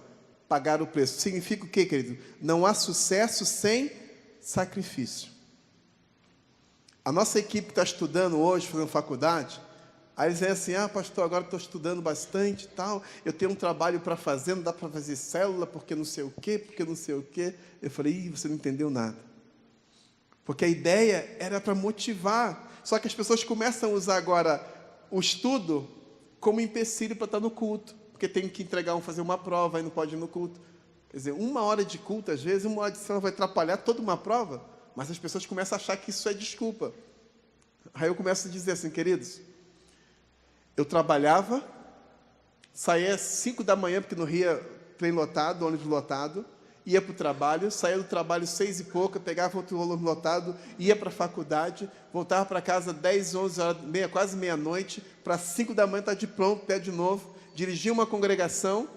pagar o preço. Significa o quê, querido? Não há sucesso sem sacrifício. A nossa equipe está estudando hoje, fazendo faculdade, aí eles dizem assim, pastor, agora estou estudando bastante e tal, eu tenho um trabalho para fazer, não dá para fazer célula, porque não sei o quê, porque não sei o quê. Eu falei, você não entendeu nada. Porque a ideia era para motivar, só que as pessoas começam a usar agora o estudo como empecilho para estar no culto, porque tem que fazer uma prova, aí não pode ir no culto. Quer dizer, 1 hora de culto, às vezes, 1 hora de célula vai atrapalhar toda uma prova, mas as pessoas começam a achar que isso é desculpa. Aí eu começo a dizer assim, queridos, eu trabalhava, saía às 5 da manhã, porque no Rio, trem lotado, ônibus lotado, ia para o trabalho, saía do trabalho 6 e pouca, pegava outro ônibus lotado, ia para a faculdade, voltava para casa 10, 11 horas, quase meia-noite, para 5 da manhã estar de pronto, pé de novo, dirigia uma congregação,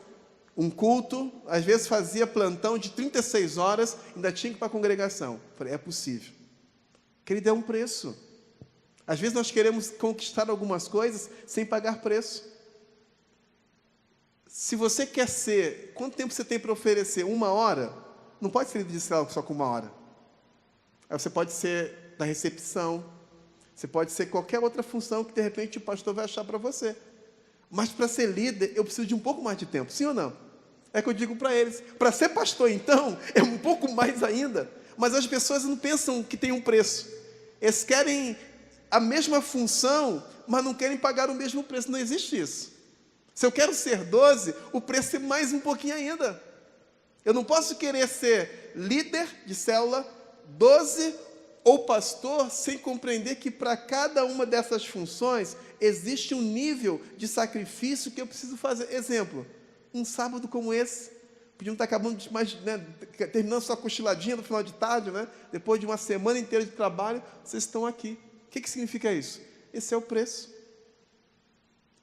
um culto, às vezes fazia plantão de 36 horas, ainda tinha que ir para a congregação. Falei, é possível. Querido, é um preço. Às vezes nós queremos conquistar algumas coisas sem pagar preço. Se você quer ser, quanto tempo você tem para oferecer? 1 hora? Não pode ser líder de célula só com 1 hora. Aí você pode ser da recepção, você pode ser qualquer outra função que de repente o pastor vai achar para você. Mas para ser líder, eu preciso de um pouco mais de tempo, sim ou não? É que eu digo para eles. Para ser pastor, então, é um pouco mais ainda. Mas as pessoas não pensam que tem um preço. Eles querem a mesma função, mas não querem pagar o mesmo preço. Não existe isso. Se eu quero ser 12, o preço é mais um pouquinho ainda. Eu não posso querer ser líder de célula, 12 ou pastor, sem compreender que para cada uma dessas funções existe um nível de sacrifício que eu preciso fazer. Exemplo, um sábado como esse, podiam estar acabando terminando sua cochiladinha no final de tarde, né? Depois de uma semana inteira de trabalho, vocês estão aqui. O que significa isso? Esse é o preço.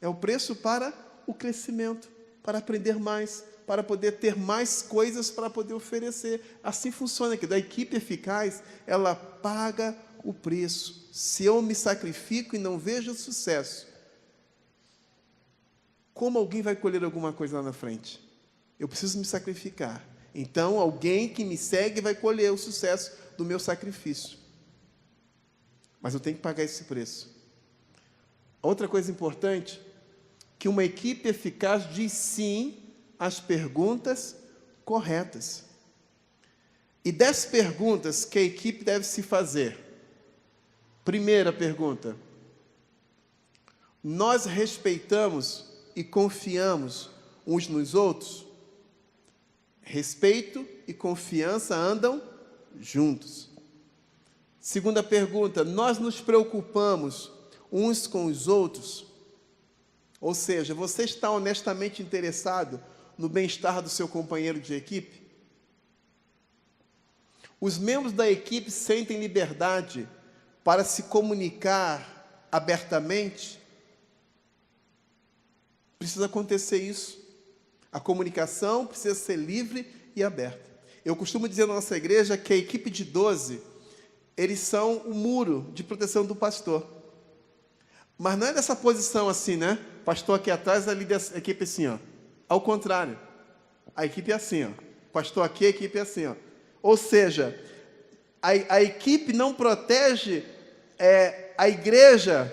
É o preço para o crescimento, para aprender mais, para poder ter mais coisas para poder oferecer. Assim funciona aqui. Da equipe eficaz, ela paga o preço. Se eu me sacrifico e não vejo sucesso, como alguém vai colher alguma coisa lá na frente? Eu preciso me sacrificar. Então, alguém que me segue vai colher o sucesso do meu sacrifício. Mas eu tenho que pagar esse preço. Outra coisa importante, que uma equipe eficaz diz sim às perguntas corretas. E 10 perguntas que a equipe deve se fazer. Primeira pergunta: nós respeitamos e confiamos uns nos outros? Respeito e confiança andam juntos. Segunda pergunta, nós nos preocupamos uns com os outros? Ou seja, você está honestamente interessado no bem-estar do seu companheiro de equipe? Os membros da equipe sentem liberdade para se comunicar abertamente? Precisa acontecer isso. A comunicação precisa ser livre e aberta. Eu costumo dizer na nossa igreja que a equipe de 12, eles são o muro de proteção do pastor. Mas não é dessa posição assim, né? Pastor aqui atrás, a equipe assim, ó. Ao contrário, a equipe é assim, ó. Pastor aqui, a equipe é assim, ó. Ou seja, a equipe não protege a igreja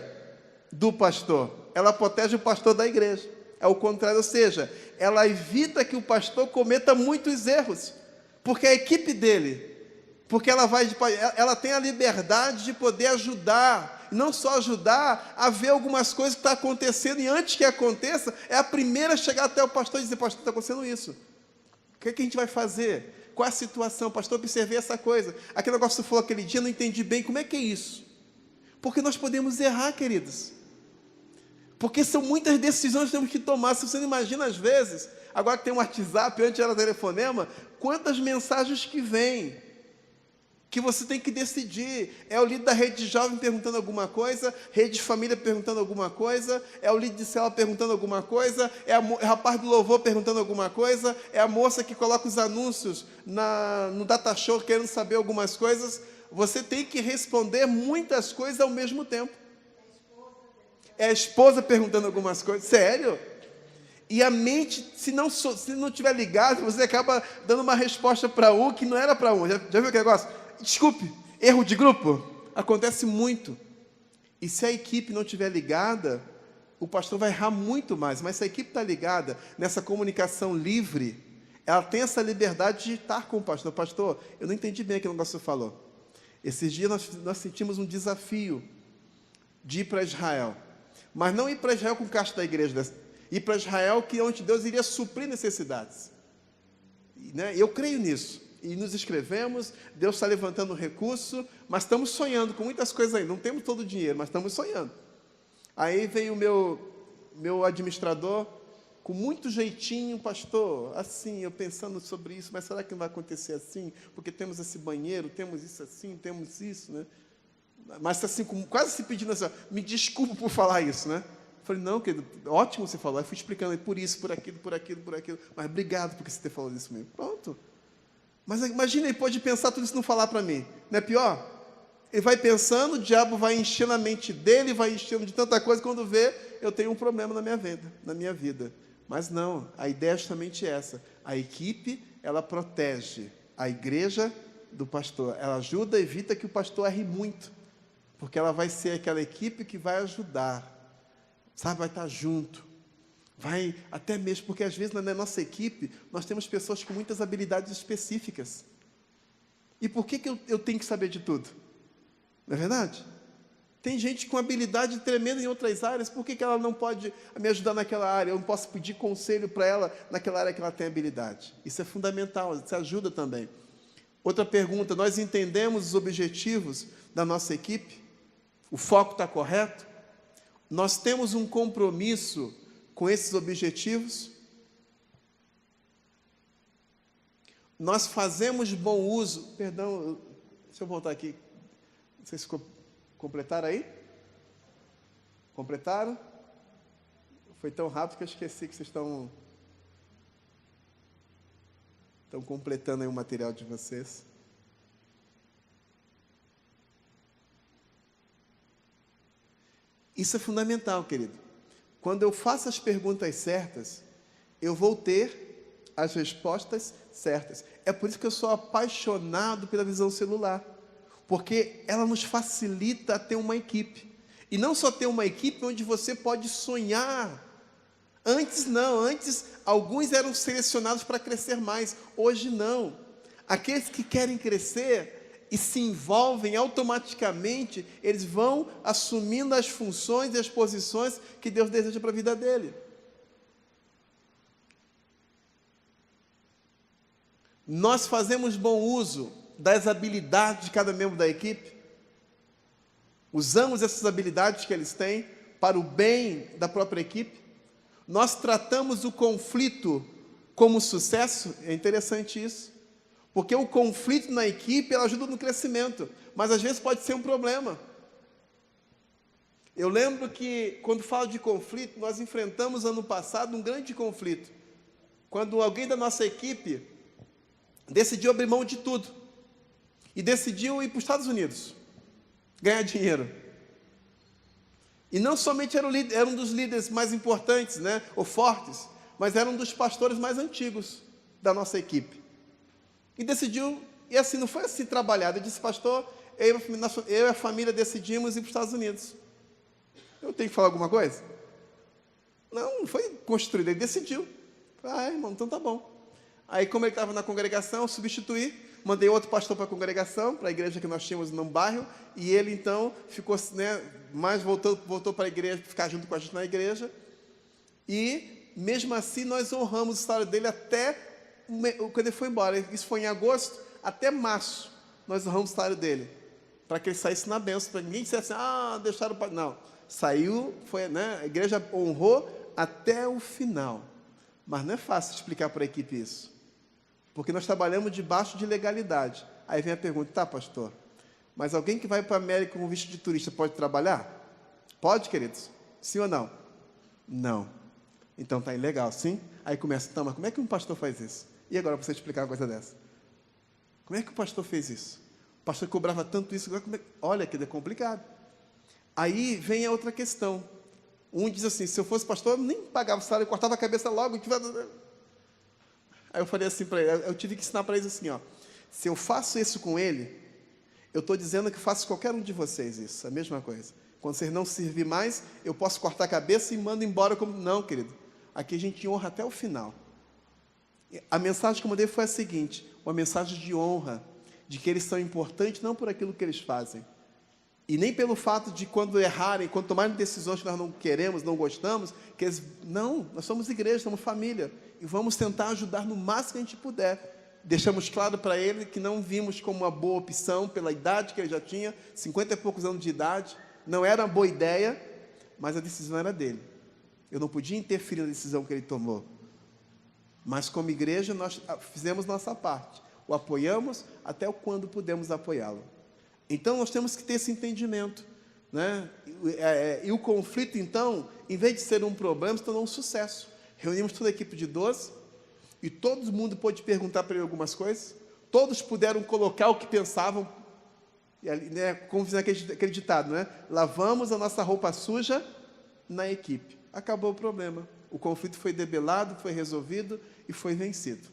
do pastor. Ela protege o pastor da igreja. É o contrário, ou seja, ela evita que o pastor cometa muitos erros. Porque a equipe dele, porque ela tem a liberdade de poder ajudar, não só ajudar a ver algumas coisas que estão acontecendo, e antes que aconteça, é a primeira a chegar até o pastor e dizer, pastor, está acontecendo isso. O que a gente vai fazer? Qual a situação? Pastor, observei essa coisa. Aquele negócio que você falou aquele dia, não entendi bem. Como é que é isso? Porque nós podemos errar, queridos. Porque são muitas decisões que temos que tomar. Se você não imagina, às vezes, agora que tem um WhatsApp, antes era telefonema, quantas mensagens que vêm, que você tem que decidir. É o líder da rede de jovem perguntando alguma coisa, rede de família perguntando alguma coisa, é o líder de célula perguntando alguma coisa, é o rapaz do louvor perguntando alguma coisa, é a moça que coloca os anúncios no data show querendo saber algumas coisas. Você tem que responder muitas coisas ao mesmo tempo. É a esposa perguntando algumas coisas. Sério? E a mente, se não estiver ligado, você acaba dando uma resposta para um que não era para um. Já viu aquele negócio? Desculpe, erro de grupo? Acontece muito. E se a equipe não estiver ligada, o pastor vai errar muito mais. Mas se a equipe está ligada nessa comunicação livre, ela tem essa liberdade de estar com o pastor. Pastor, eu não entendi bem aquele negócio que você falou. Esses dias nós sentimos um desafio de ir para Israel. Mas não ir para Israel com o caixa da igreja, ir para Israel que onde Deus iria suprir necessidades. Né? Eu creio nisso. E nos inscrevemos, Deus está levantando recurso, mas estamos sonhando com muitas coisas aí. Não temos todo o dinheiro, mas estamos sonhando. Aí veio o meu administrador, com muito jeitinho, pastor, assim, eu pensando sobre isso, mas será que não vai acontecer assim? Porque temos esse banheiro, temos isso assim, temos isso, né? Mas assim, quase se pedindo assim, me desculpa por falar isso, né? Eu falei, não, querido, ótimo você falar. Eu fui explicando por isso, por aquilo, por aquilo, por aquilo. Mas obrigado por você ter falado isso mesmo. Pronto. Mas imagina, ele pode pensar tudo isso e não falar para mim. Não é pior? Ele vai pensando, o diabo vai enchendo a mente dele, vai enchendo de tanta coisa, quando vê, eu tenho um problema na minha vida. Mas não, a ideia é justamente essa. A equipe, ela protege a igreja do pastor. Ela ajuda, evita que o pastor erre muito. Porque ela vai ser aquela equipe que vai ajudar, sabe, vai estar junto, vai até mesmo, porque às vezes na nossa equipe, nós temos pessoas com muitas habilidades específicas. E por que eu tenho que saber de tudo? Não é verdade? Tem gente com habilidade tremenda em outras áreas, por que ela não pode me ajudar naquela área? Eu não posso pedir conselho para ela naquela área que ela tem habilidade. Isso é fundamental, isso ajuda também. Outra pergunta, nós entendemos os objetivos da nossa equipe? O foco está correto? Nós temos um compromisso com esses objetivos? Nós fazemos bom uso... Perdão, deixa eu voltar aqui. Vocês completaram aí? Completaram? Foi tão rápido que eu esqueci que vocês estão completando aí o material de vocês. Isso é fundamental, querido. Quando eu faço as perguntas certas, eu vou ter as respostas certas. É por isso que eu sou apaixonado pela visão celular, porque ela nos facilita a ter uma equipe. E não só ter uma equipe onde você pode sonhar. Antes não, antes alguns eram selecionados para crescer mais. Hoje não. Aqueles que querem crescer e se envolvem automaticamente, eles vão assumindo as funções e as posições que Deus deseja para a vida dele. Nós fazemos bom uso das habilidades de cada membro da equipe? Usamos essas habilidades que eles têm para o bem da própria equipe? Nós tratamos o conflito como sucesso? É interessante isso. Porque o conflito na equipe, ela ajuda no crescimento, mas às vezes pode ser um problema. Eu lembro que, quando falo de conflito, nós enfrentamos ano passado um grande conflito. Quando alguém da nossa equipe decidiu abrir mão de tudo e decidiu ir para os Estados Unidos, ganhar dinheiro. E não somente era um dos líderes mais importantes, né, ou fortes, mas era um dos pastores mais antigos da nossa equipe. E decidiu, e assim, não foi assim trabalhado. Ele disse, pastor, eu e a família decidimos ir para os Estados Unidos. Eu tenho que falar alguma coisa? Não foi construído, ele decidiu. Falei, irmão, então tá bom. Aí, como ele estava na congregação, eu substituí, mandei outro pastor para a congregação, para a igreja que nós tínhamos no bairro, e ele, então, ficou, né, mais voltou para a igreja, ficar junto com a gente na igreja, e, mesmo assim, nós honramos o salário dele até quando ele foi embora. Isso foi em agosto, até março, nós honramos o salário dele, para que ele saísse na bênção, para ninguém dissesse, deixaram o... Não, saiu, foi, né, a igreja honrou até o final. Mas não é fácil explicar para a equipe isso, porque nós trabalhamos debaixo de legalidade. Aí vem a pergunta, tá, pastor, mas alguém que vai para a América com visto de turista pode trabalhar? Pode, queridos? Sim ou não? Não. Então está ilegal, sim? Aí começa, então, mas como é que um pastor faz isso? E agora, para você explicar uma coisa dessa? Como é que o pastor fez isso? O pastor cobrava tanto isso, olha que é complicado. Aí vem a outra questão. Um diz assim, se eu fosse pastor, eu nem pagava o salário, eu cortava a cabeça logo. Aí eu falei assim para ele, eu tive que ensinar para eles assim, se eu faço isso com ele, eu estou dizendo que faço qualquer um de vocês isso, a mesma coisa. Quando vocês não servir mais, eu posso cortar a cabeça e mando embora como... Não, querido, aqui a gente honra até o final. A mensagem que eu mandei foi a seguinte, uma mensagem de honra, de que eles são importantes não por aquilo que eles fazem, e nem pelo fato de quando errarem, quando tomarem decisões que nós não queremos, não gostamos, que eles... Não, nós somos igreja, somos família, e vamos tentar ajudar no máximo que a gente puder. Deixamos claro para ele que não vimos como uma boa opção, pela idade que ele já tinha, 50 e poucos anos de idade, não era uma boa ideia, mas a decisão era dele. Eu não podia interferir na decisão que ele tomou. Mas como igreja, nós fizemos nossa parte. O apoiamos até quando pudemos apoiá-lo. Então, nós temos que ter esse entendimento, né? E o conflito, então, em vez de ser um problema, se tornou um sucesso. Reunimos toda a equipe de 12, e todo mundo pôde perguntar para ele algumas coisas, todos puderam colocar o que pensavam, e, né, como diz aquele ditado, né? Lavamos a nossa roupa suja na equipe. Acabou o problema. O conflito foi debelado, foi resolvido e foi vencido.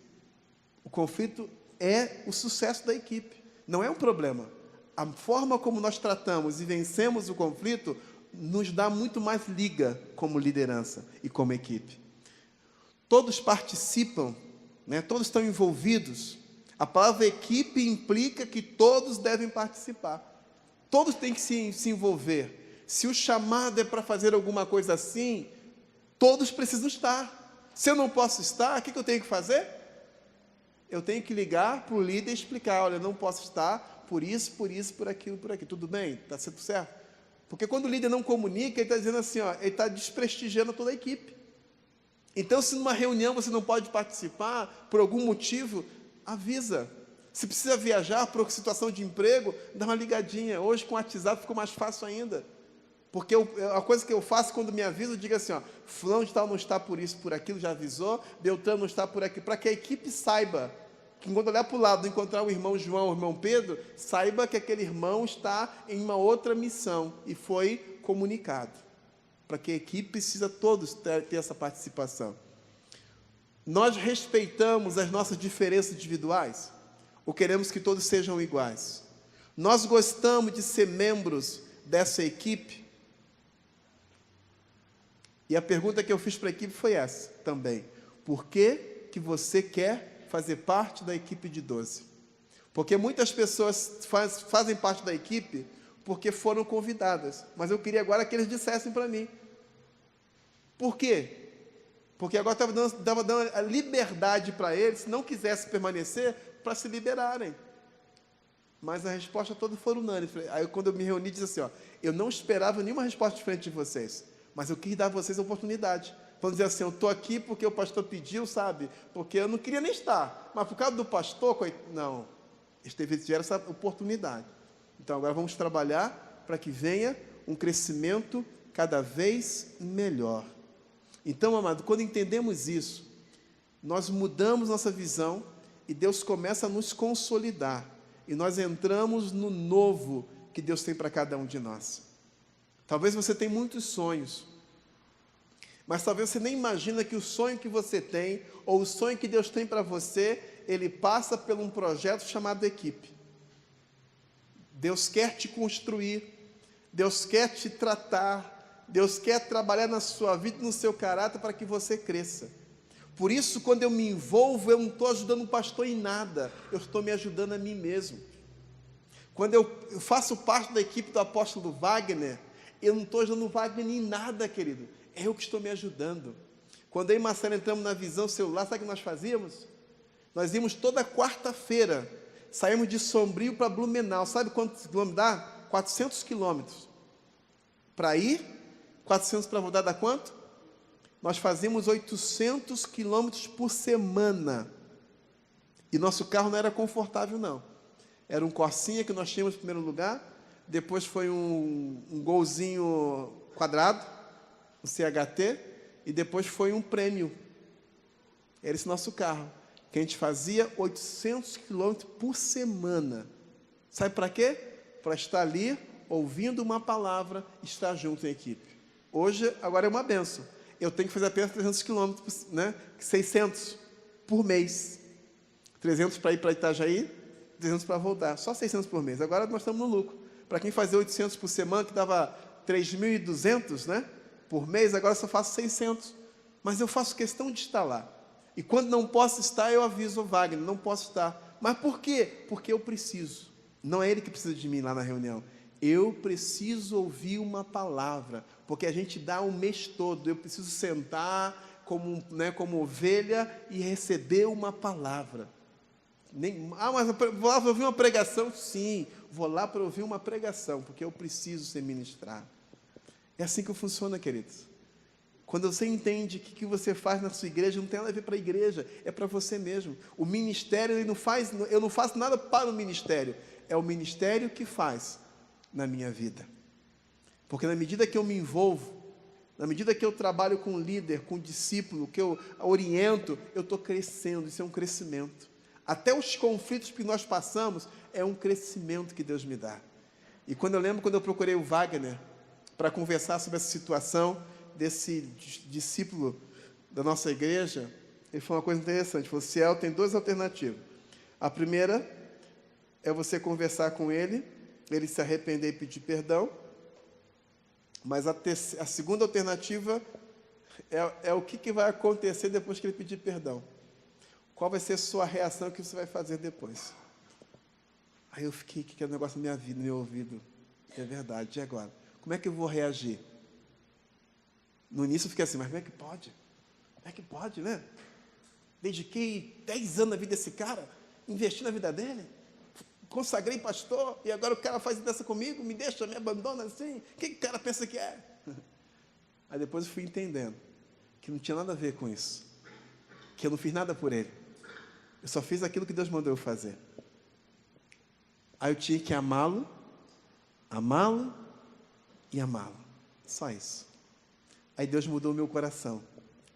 O conflito é o sucesso da equipe, não é um problema. A forma como nós tratamos e vencemos o conflito nos dá muito mais liga como liderança e como equipe. Todos participam, né? Todos estão envolvidos. A palavra equipe implica que todos devem participar. Todos têm que se envolver. Se o chamado é para fazer alguma coisa assim, todos precisam estar. Se eu não posso estar, o que eu tenho que fazer? Eu tenho que ligar para o líder e explicar, olha, não posso estar, por isso, por aquilo, por aqui. Tudo bem? Está tudo certo? Porque quando o líder não comunica, ele está dizendo assim, ele está desprestigiando toda a equipe. Então, se numa reunião você não pode participar, por algum motivo, avisa. Se precisa viajar por situação de emprego, dá uma ligadinha. Hoje, com o WhatsApp, ficou mais fácil ainda. Porque a coisa que eu faço quando me aviso, eu digo assim, fulano de tal não está por isso, por aquilo, já avisou, Beltrano não está por aqui, para que a equipe saiba, que quando olhar para o lado, encontrar o irmão João, o irmão Pedro, saiba que aquele irmão está em uma outra missão, e foi comunicado, para que a equipe precisa todos ter essa participação. Nós respeitamos as nossas diferenças individuais, ou queremos que todos sejam iguais? Nós gostamos de ser membros dessa equipe? E a pergunta que eu fiz para a equipe foi essa também. Por que você quer fazer parte da equipe de 12? Porque muitas pessoas fazem parte da equipe porque foram convidadas. Mas eu queria agora que eles dissessem para mim. Por quê? Porque agora estava dando a liberdade para eles, se não quisessem permanecer, para se liberarem. mas a resposta toda foi unânime. Aí quando eu me reuni, disse assim, ó, eu não esperava nenhuma resposta diferente de vocês, mas eu quis dar a vocês a oportunidade. Vamos dizer assim, eu estou aqui porque o pastor pediu, sabe? Porque eu não queria nem estar, mas por causa do pastor, não, eles tiveram essa oportunidade. Então agora vamos trabalhar para que venha um crescimento cada vez melhor. Então, amado, quando entendemos isso, nós mudamos nossa visão e Deus começa a nos consolidar. E nós entramos no novo que Deus tem para cada um de nós. Talvez você tenha muitos sonhos, mas talvez você nem imagina que o sonho que você tem, ou o sonho que Deus tem para você, ele passa por um projeto chamado equipe. Deus quer te construir, Deus quer te tratar, Deus quer trabalhar na sua vida e no seu caráter para que você cresça. Por isso, quando eu me envolvo, eu não estou ajudando o pastor em nada, eu estou me ajudando a mim mesmo. Quando eu faço parte da equipe do apóstolo Wagner, eu não estou ajudando o Wagner em nada, querido, é eu que estou me ajudando. Quando eu e Marcelo entramos na Visão Celular, sabe o que nós fazíamos? Nós íamos toda quarta-feira, saímos de Sombrio para Blumenau, sabe quantos quilômetros dá? 400 quilômetros. Para ir, 400 para voltar dá quanto? Nós fazíamos 800 quilômetros por semana. E nosso carro não era confortável, não. Era um Corsinha que nós tínhamos em primeiro lugar, depois foi um Golzinho quadrado, um CHT, e depois foi um Prêmio. Era esse nosso carro, que a gente fazia 800 quilômetros por semana. Sabe para quê? Para estar ali, ouvindo uma palavra, estar junto em equipe. Hoje, agora é uma bênção. Eu tenho que fazer apenas 300 quilômetros, né? 600 por mês. 300 para ir para Itajaí, 300 para voltar. Só 600 por mês. Agora nós estamos no lucro. Para quem fazia 800 por semana, que dava 3.200, né? Por mês, agora só faço 600. Mas eu faço questão de estar lá. E quando não posso estar, eu aviso o Wagner, não posso estar. Mas por quê? Porque eu preciso. Não é ele que precisa de mim lá na reunião. Eu preciso ouvir uma palavra, porque a gente dá o mês todo. Eu preciso sentar como ovelha e receber uma palavra. Mas vou lá para ouvir uma pregação? Sim, vou lá para ouvir uma pregação, porque eu preciso ser ministrado. É assim que funciona, queridos. Quando você entende que o que você faz na sua igreja não tem nada a ver para a igreja, é para você mesmo. O ministério, eu não faço nada para o ministério, é o ministério que faz na minha vida. Porque na medida que eu me envolvo, na medida que eu trabalho com líder, com discípulo, que eu oriento, eu estou crescendo, isso é um crescimento. Até os conflitos que nós passamos, é um crescimento que Deus me dá. E quando eu procurei o Wagner, para conversar sobre essa situação, desse discípulo da nossa igreja, ele falou uma coisa interessante, ele falou, Ciel, tem duas alternativas. A primeira é você conversar com ele se arrepender e pedir perdão, mas a segunda alternativa é o que vai acontecer depois que ele pedir perdão. Qual vai ser a sua reação, o que você vai fazer depois? Aí eu fiquei, que é o negócio da minha vida, no meu ouvido, é verdade, e agora? Como é que eu vou reagir? No início eu fiquei assim, mas como é que pode? Como é que pode, né? Dediquei 10 anos na vida desse cara, investi na vida dele, consagrei pastor, e agora o cara faz dessa comigo, me deixa, me abandona assim, o que o cara pensa que é? Aí depois eu fui entendendo, que não tinha nada a ver com isso, que eu não fiz nada por ele, eu só fiz aquilo que Deus mandou eu fazer. Aí eu tinha que amá-lo e amá-lo, só isso. Aí Deus mudou o meu coração,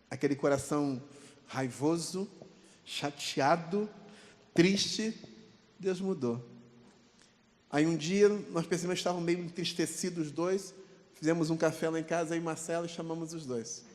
aquele coração raivoso, chateado, triste, Deus mudou. Aí um dia, nós percebemos que estavam meio entristecidos os dois, fizemos um café lá em casa, aí Marcelo, e chamamos os dois.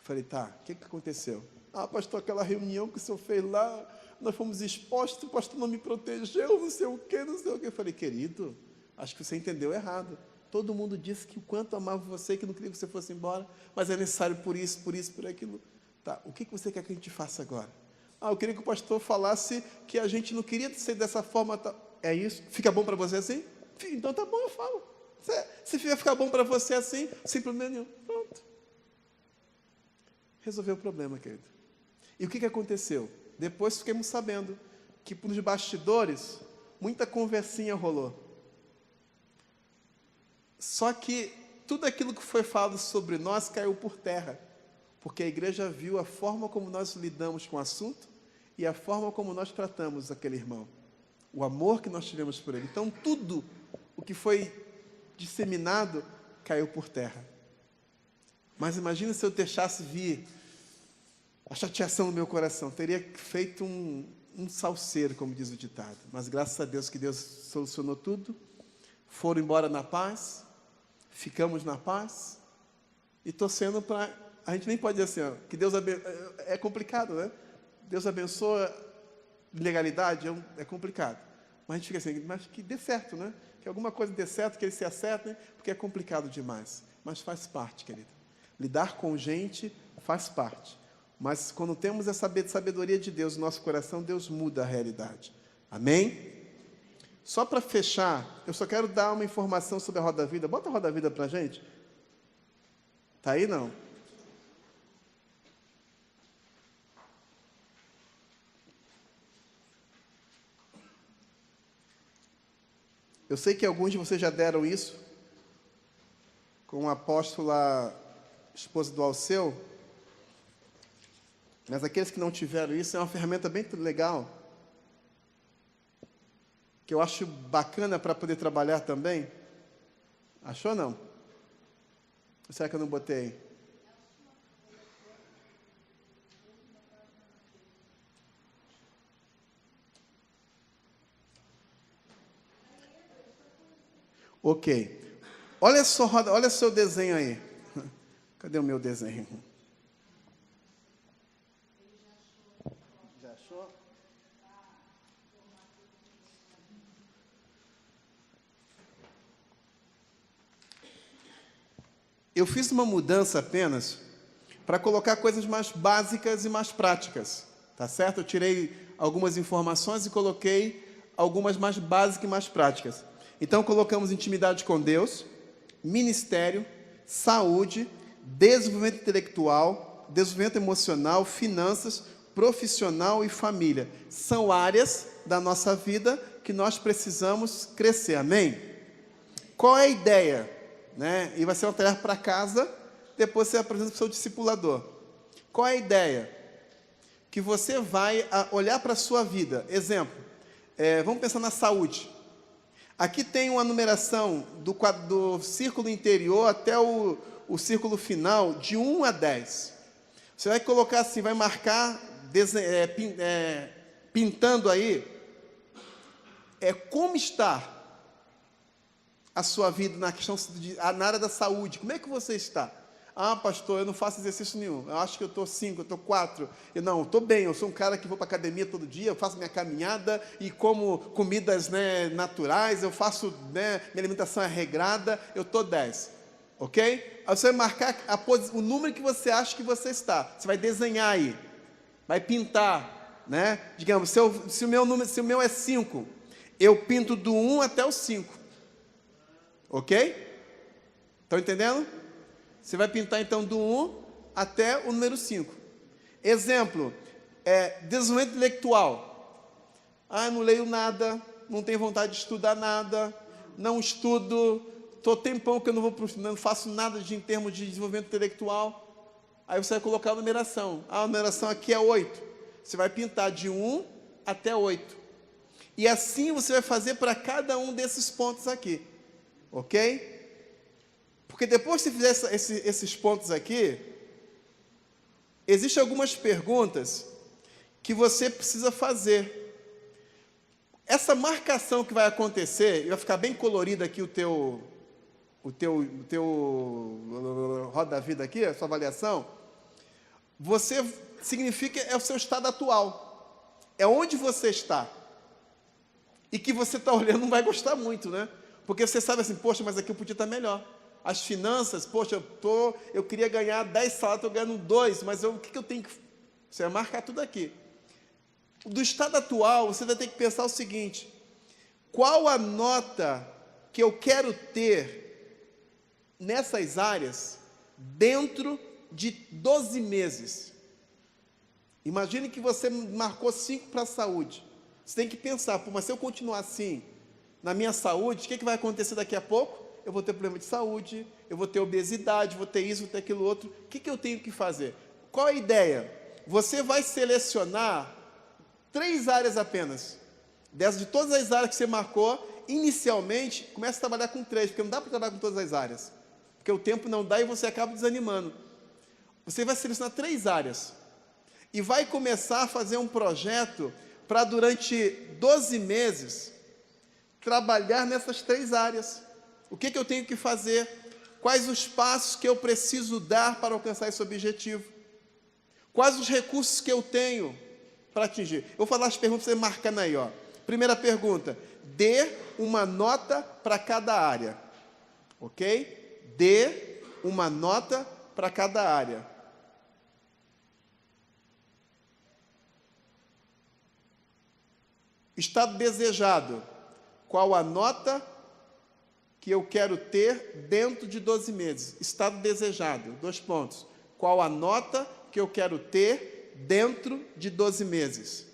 Falei, tá, o que aconteceu? Ah, pastor, aquela reunião que o senhor fez lá, nós fomos expostos, o pastor não me protegeu, não sei o quê. Eu falei, querido, acho que você entendeu errado. Todo mundo disse que o quanto amava você, que não queria que você fosse embora, mas é necessário por isso, por aquilo. Tá, o que você quer que a gente faça agora? Ah, eu queria que o pastor falasse que a gente não queria ser dessa forma. Tá. É isso? Fica bom para você assim? Então tá bom, eu falo. Se ficar bom para você assim, sem problema nenhum. Pronto. Resolveu o problema, querido. E o que aconteceu? Depois ficamos sabendo que, nos bastidores, muita conversinha rolou. Só que tudo aquilo que foi falado sobre nós caiu por terra, porque a igreja viu a forma como nós lidamos com o assunto e a forma como nós tratamos aquele irmão, o amor que nós tivemos por ele. Então, tudo o que foi disseminado caiu por terra. Mas imagina se eu deixasse vir a chateação no meu coração, teria feito um salseiro, como diz o ditado. Mas graças a Deus que Deus solucionou tudo, foram embora na paz, ficamos na paz, e torcendo para... A gente nem pode dizer assim, ó, que Deus é complicado, né? Deus abençoa legalidade, é complicado. Mas a gente fica assim, mas que dê certo, né? Que alguma coisa dê certo, que eles se acertem, porque é complicado demais. Mas faz parte, querido. Lidar com gente faz parte. Mas quando temos essa sabedoria de Deus no nosso coração, Deus muda a realidade. Amém? Só para fechar, eu só quero dar uma informação sobre a Roda Vida. Bota a Roda Vida para a gente. Está aí, não? Eu sei que alguns de vocês já deram isso com a apóstola, esposa do Alceu, mas aqueles que não tiveram isso, é uma ferramenta bem legal, que eu acho bacana para poder trabalhar também. Achou ou não? Ou será que eu não botei? Ok. Olha só, olha o seu desenho aí. Cadê o meu desenho? Já achou? Eu fiz uma mudança apenas para colocar coisas mais básicas e mais práticas. Tá certo? Eu tirei algumas informações e coloquei algumas mais básicas e mais práticas. Então, colocamos intimidade com Deus, ministério, saúde, desenvolvimento intelectual, desenvolvimento emocional, finanças, profissional e família. São áreas da nossa vida que nós precisamos crescer. Amém? Qual é a ideia? Né? E vai ser uma tarefa para casa, depois você apresenta para o seu discipulador. Qual é a ideia? Que você vai olhar para a sua vida. Exemplo, vamos pensar na saúde. Aqui tem uma numeração do círculo interior até o círculo final, de 1 a 10. Você vai colocar assim, vai marcar, pintando aí, como está a sua vida na questão na área da saúde. Como é que você está? Ah, pastor, eu não faço exercício nenhum. Eu acho que eu estou 5, eu estou 4. Não, estou bem, eu sou um cara que vou para a academia todo dia, eu faço minha caminhada e como comidas, né, naturais, eu faço, né, minha alimentação é regrada, eu estou 10. Ok? Aí você vai marcar o número que você acha que você está. Você vai desenhar aí, vai pintar, né? Digamos, se o meu é 5, eu pinto do 1 até o 5. Ok? Estão entendendo? Você vai pintar, então, do 1 até o número 5. Exemplo, desenvolvimento intelectual. Ah, não leio nada, não tenho vontade de estudar nada, não estudo, estou tempão que eu não faço nada em termos de desenvolvimento intelectual. Aí você vai colocar a numeração. Ah, a numeração aqui é 8. Você vai pintar de 1 até 8. E assim você vai fazer para cada um desses pontos aqui. Ok? Porque depois que você fizer esses pontos aqui, existem algumas perguntas que você precisa fazer. Essa marcação que vai acontecer, vai ficar bem colorido aqui o teu roda da vida aqui, a sua avaliação. Você significa, é o seu estado atual. É onde você está. E que você está olhando não vai gostar muito, né? Porque você sabe assim, poxa, mas aqui eu podia estar melhor. As finanças, poxa, eu queria ganhar 10 salários, estou ganhando 2, mas o que eu tenho que... Você vai marcar tudo aqui. Do estado atual, você vai ter que pensar o seguinte: qual a nota que eu quero ter nessas áreas dentro de 12 meses? Imagine que você marcou 5 para a saúde. Você tem que pensar, pô, mas se eu continuar assim, na minha saúde, o que vai acontecer daqui a pouco? Eu vou ter problema de saúde, eu vou ter obesidade, vou ter isso, vou ter aquilo outro. O que eu tenho que fazer? Qual a ideia? Você vai selecionar 3 áreas apenas. De todas as áreas que você marcou, inicialmente, comece a trabalhar com 3, porque não dá para trabalhar com todas as áreas. Porque o tempo não dá e você acaba desanimando. Você vai selecionar 3 áreas. E vai começar a fazer um projeto para, durante 12 meses, trabalhar nessas 3 áreas. O que eu tenho que fazer? Quais os passos que eu preciso dar para alcançar esse objetivo? Quais os recursos que eu tenho para atingir? Eu vou falar as perguntas, você marcando aí, ó. Primeira pergunta, dê uma nota para cada área. Ok? Dê uma nota para cada área. Estado desejado. Qual a nota que eu quero ter dentro de 12 meses? Estado desejado. 2 pontos. Qual a nota que eu quero ter dentro de 12 meses?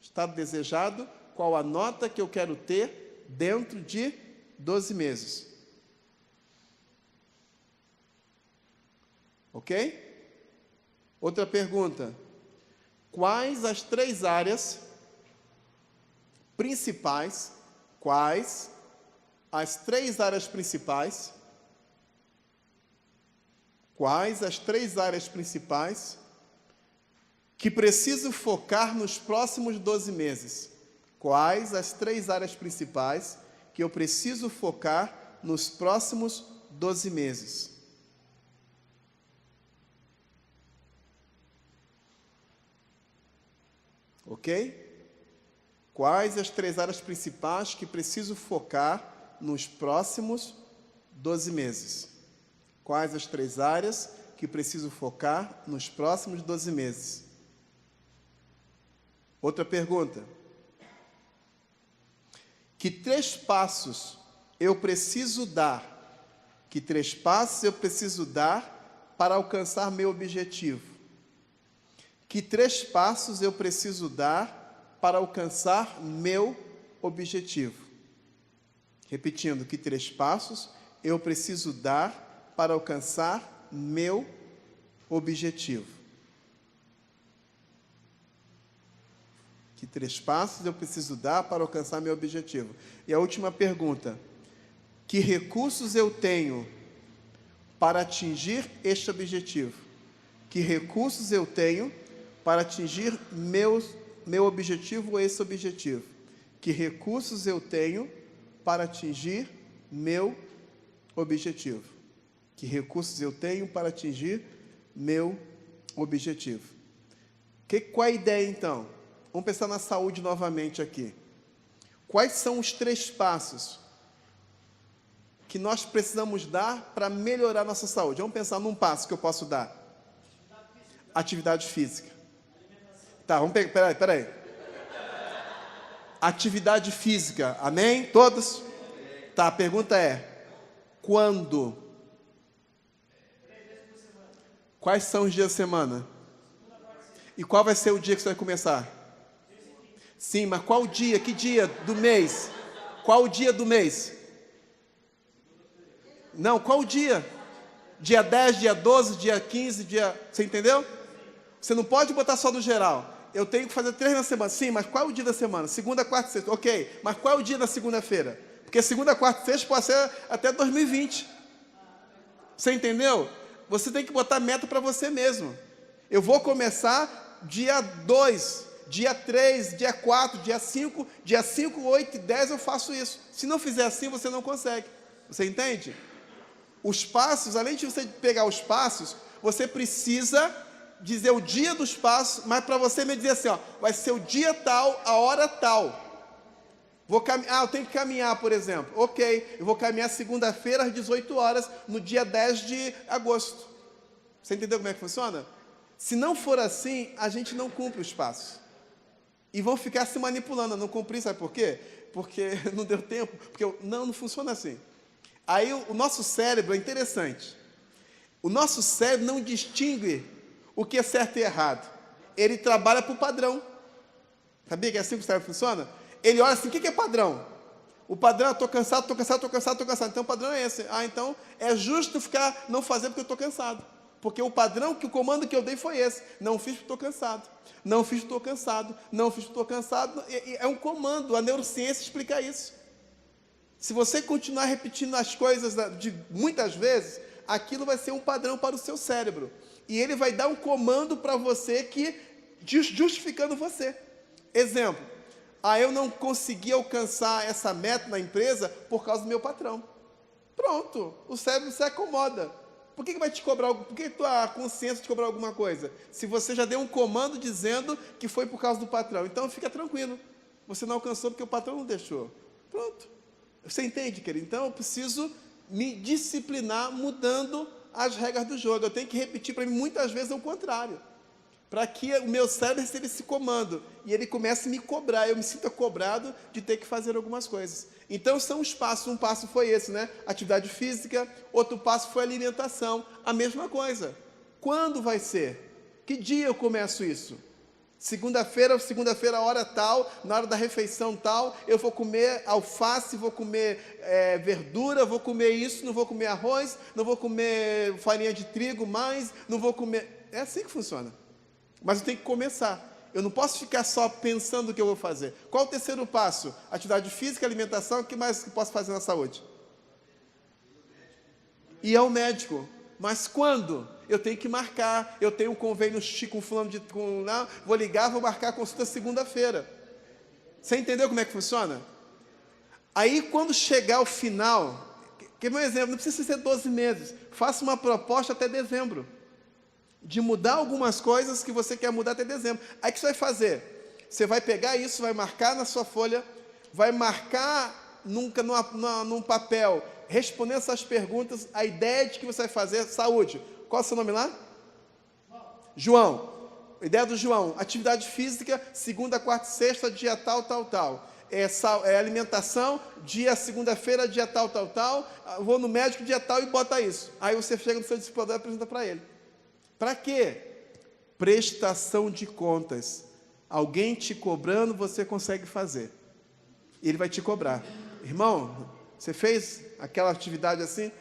Estado desejado. Qual a nota que eu quero ter dentro de 12 meses? Ok? Outra pergunta. Quais as 3 áreas principais? Quais as 3 áreas principais? Quais as 3 áreas principais que preciso focar nos próximos 12 meses? Quais as 3 áreas principais que eu preciso focar nos próximos 12 meses? Ok? Quais as 3 áreas principais que preciso focar nos próximos 12 meses? Quais as 3 áreas que preciso focar nos próximos 12 meses? Outra pergunta. Que 3 passos eu preciso dar? Que 3 passos eu preciso dar para alcançar meu objetivo? Que 3 passos eu preciso dar para alcançar meu objetivo? Repetindo, que 3 passos eu preciso dar para alcançar meu objetivo? Que 3 passos eu preciso dar para alcançar meu objetivo? E a última pergunta, que recursos eu tenho para atingir este objetivo? Que recursos eu tenho para atingir meu objetivo ou esse objetivo? Que recursos eu tenho para atingir meu objetivo? Que recursos eu tenho para atingir meu objetivo? Qual a ideia, então? Vamos pensar na saúde novamente aqui. Quais são os 3 passos que nós precisamos dar para melhorar nossa saúde? Vamos pensar num passo que eu posso dar. Atividade física. Tá, vamos pegar, peraí. Atividade física, amém? Todos? Tá, a pergunta é, quando? Quais são os dias da semana? E qual vai ser o dia que você vai começar? Sim, mas qual dia? Que dia do mês? Qual o dia do mês? Não, qual o dia? Dia 10, dia 12, dia 15, dia... Você entendeu? Você não pode botar só no geral. Eu tenho que fazer 3 na semana. Sim, mas qual é o dia da semana? Segunda, quarta, sexta. Ok, mas qual é o dia da segunda-feira? Porque segunda, quarta, sexta pode ser até 2020. Você entendeu? Você tem que botar meta para você mesmo. Eu vou começar dia 2, dia 3, dia 4, dia 5, 8 e 10 eu faço isso. Se não fizer assim, você não consegue. Você entende? Os passos, além de você pegar os passos, você precisa dizer o dia dos passos, mas para você me dizer assim, ó, vai ser o dia tal, a hora tal. Eu tenho que caminhar, por exemplo. Ok, eu vou caminhar segunda-feira às 18 horas, no dia 10 de agosto. Você entendeu como é que funciona? Se não for assim, a gente não cumpre os passos. E vão ficar se manipulando, não cumprir, sabe por quê? Porque não deu tempo, porque não funciona assim. Aí o nosso cérebro é interessante. O nosso cérebro não distingue o que é certo e errado. Ele trabalha por padrão. Sabia que é assim que o cérebro funciona? Ele olha assim, o que é padrão? O padrão é, estou cansado. Então o padrão é esse. Então é justo ficar não fazer porque eu estou cansado. Porque o padrão, que o comando que eu dei foi esse. Não fiz porque estou cansado. Não fiz porque estou cansado. Não fiz porque estou cansado. É um comando. A neurociência explica isso. Se você continuar repetindo as coisas muitas vezes, aquilo vai ser um padrão para o seu cérebro. E ele vai dar um comando para você justificando você. Exemplo. Eu não consegui alcançar essa meta na empresa por causa do meu patrão. Pronto. O cérebro se acomoda. Por que vai te cobrar algo? Por que tua consciência te cobrar alguma coisa? Se você já deu um comando dizendo que foi por causa do patrão. Então fica tranquilo. Você não alcançou porque o patrão não deixou. Pronto. Você entende, querido? Então eu preciso me disciplinar mudando as regras do jogo. Eu tenho que repetir para mim muitas vezes o contrário. Para que o meu cérebro receba esse comando. E ele comece a me cobrar. Eu me sinta cobrado de ter que fazer algumas coisas. Então são os passos. Um passo foi esse, né? Atividade física. Outro passo foi alimentação. A mesma coisa. Quando vai ser? Que dia eu começo isso? Segunda-feira, hora tal, na hora da refeição tal, eu vou comer alface, vou comer verdura, vou comer isso, não vou comer arroz, não vou comer farinha de trigo mais, não vou comer... É assim que funciona. Mas eu tenho que começar. Eu não posso ficar só pensando o que eu vou fazer. Qual o terceiro passo? Atividade física, alimentação, o que mais que posso fazer na saúde? Ir ao médico. Mas quando? Eu tenho que marcar. Eu tenho um convênio com fulano vou ligar, vou marcar a consulta segunda-feira. Você entendeu como é que funciona? Aí, quando chegar o final, que meu exemplo, não precisa ser 12 meses. Faça uma proposta até dezembro. De mudar algumas coisas que você quer mudar até dezembro. Aí o que você vai fazer? Você vai pegar isso, vai marcar na sua folha, vai marcar num papel, respondendo essas perguntas, a ideia de que você vai fazer, saúde. Qual é o seu nome lá? João. Ideia do João, atividade física, segunda, quarta e sexta, dia tal. Alimentação, dia segunda-feira, dia tal. Vou no médico, dia tal, e bota isso. Aí você chega no seu discipulador e apresenta para ele. Para quê? Prestação de contas. Alguém te cobrando, você consegue fazer. E ele vai te cobrar. Irmão, você fez aquela atividade assim?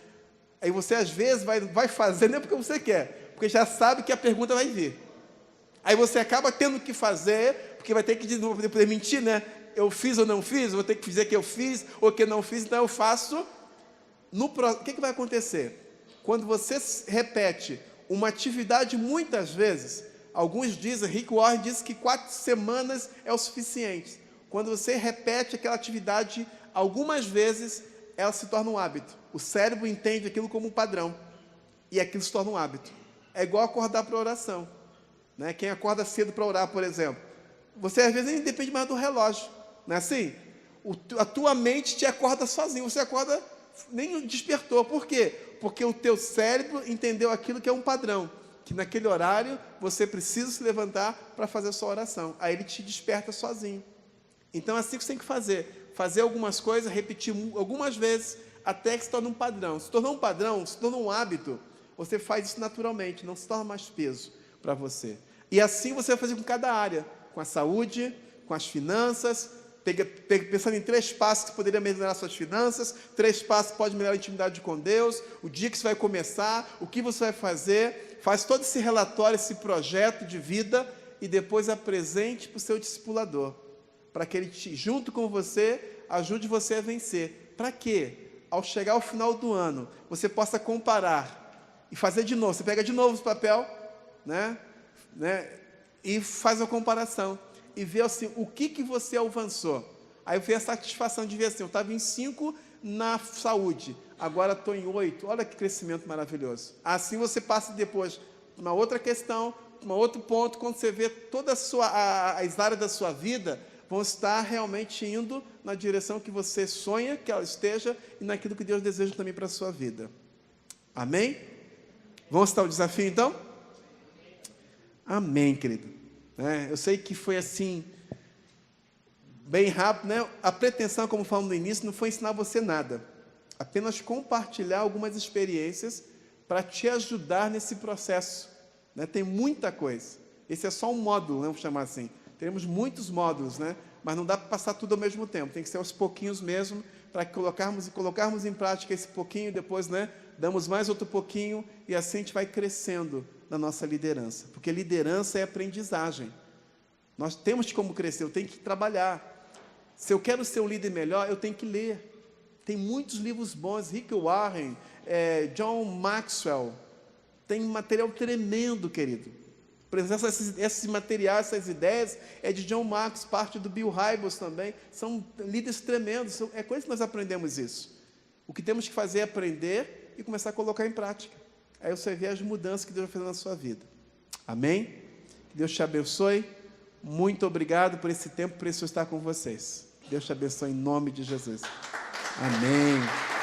Aí você às vezes vai fazer, não é porque você quer, porque já sabe que a pergunta vai vir. Aí você acaba tendo que fazer, porque vai ter que de novo poder mentir, né? Eu fiz ou não fiz, vou ter que dizer que eu fiz ou que não fiz, então eu faço. O que vai acontecer? Quando você repete uma atividade muitas vezes, alguns dizem, Rick Warren diz que 4 semanas é o suficiente. Quando você repete aquela atividade algumas vezes, ela se torna um hábito. O cérebro entende aquilo como um padrão. E aquilo se torna um hábito. É igual acordar para oração. Né? Quem acorda cedo para orar, por exemplo. Você às vezes nem depende mais do relógio. Não é assim? A tua mente te acorda sozinho. Você acorda, nem despertou. Por quê? Porque o teu cérebro entendeu aquilo que é um padrão. Que naquele horário você precisa se levantar para fazer a sua oração. Aí ele te desperta sozinho. Então é assim que você tem que fazer. Fazer algumas coisas, repetir algumas vezes, até que se torne um padrão. Se tornou um padrão, se tornou um hábito, você faz isso naturalmente, não se torna mais peso para você. E assim você vai fazer com cada área. Com a saúde, com as finanças, pensando em 3 passos que poderiam melhorar suas finanças, 3 passos que podem melhorar a intimidade com Deus, o dia que você vai começar, o que você vai fazer, faz todo esse relatório, esse projeto de vida e depois apresente para o seu discipulador, para que ele, junto com você, ajude você a vencer. Para quê? Ao chegar ao final do ano, você possa comparar e fazer de novo. Você pega de novo o papel, né? E faz a comparação. E vê assim, o que você avançou. Aí eu tenho a satisfação de ver assim, eu estava em 5 na saúde, agora estou em 8. Olha que crescimento maravilhoso. Assim você passa depois uma outra questão, um outro ponto, quando você vê todas as áreas da sua vida vão estar realmente indo na direção que você sonha que ela esteja e naquilo que Deus deseja também para a sua vida. Amém? Vamos estar o desafio então? Amém, querido. Eu sei que foi assim, bem rápido, né? A pretensão, como falamos no início, não foi ensinar você nada. Apenas compartilhar algumas experiências para te ajudar nesse processo. Né? Tem muita coisa. Esse é só um módulo, vamos chamar assim. Teremos muitos módulos, né? Mas não dá para passar tudo ao mesmo tempo. Tem que ser aos pouquinhos mesmo, para colocarmos em prática esse pouquinho, depois, né? Damos mais outro pouquinho, e assim a gente vai crescendo na nossa liderança. Porque liderança é aprendizagem. Nós temos como crescer, eu tenho que trabalhar. Se eu quero ser um líder melhor, eu tenho que ler. Tem muitos livros bons, Rick Warren, John Maxwell. Tem material tremendo, querido. Por exemplo, esses materiais, essas ideias, é de John Maxwell, parte do Bill Hybels também. São líderes tremendos, é coisa que nós aprendemos isso. O que temos que fazer é aprender e começar a colocar em prática. Aí você vê as mudanças que Deus vai fazer na sua vida. Amém? Que Deus te abençoe. Muito obrigado por esse tempo, por isso estar com vocês. Deus te abençoe em nome de Jesus. Amém.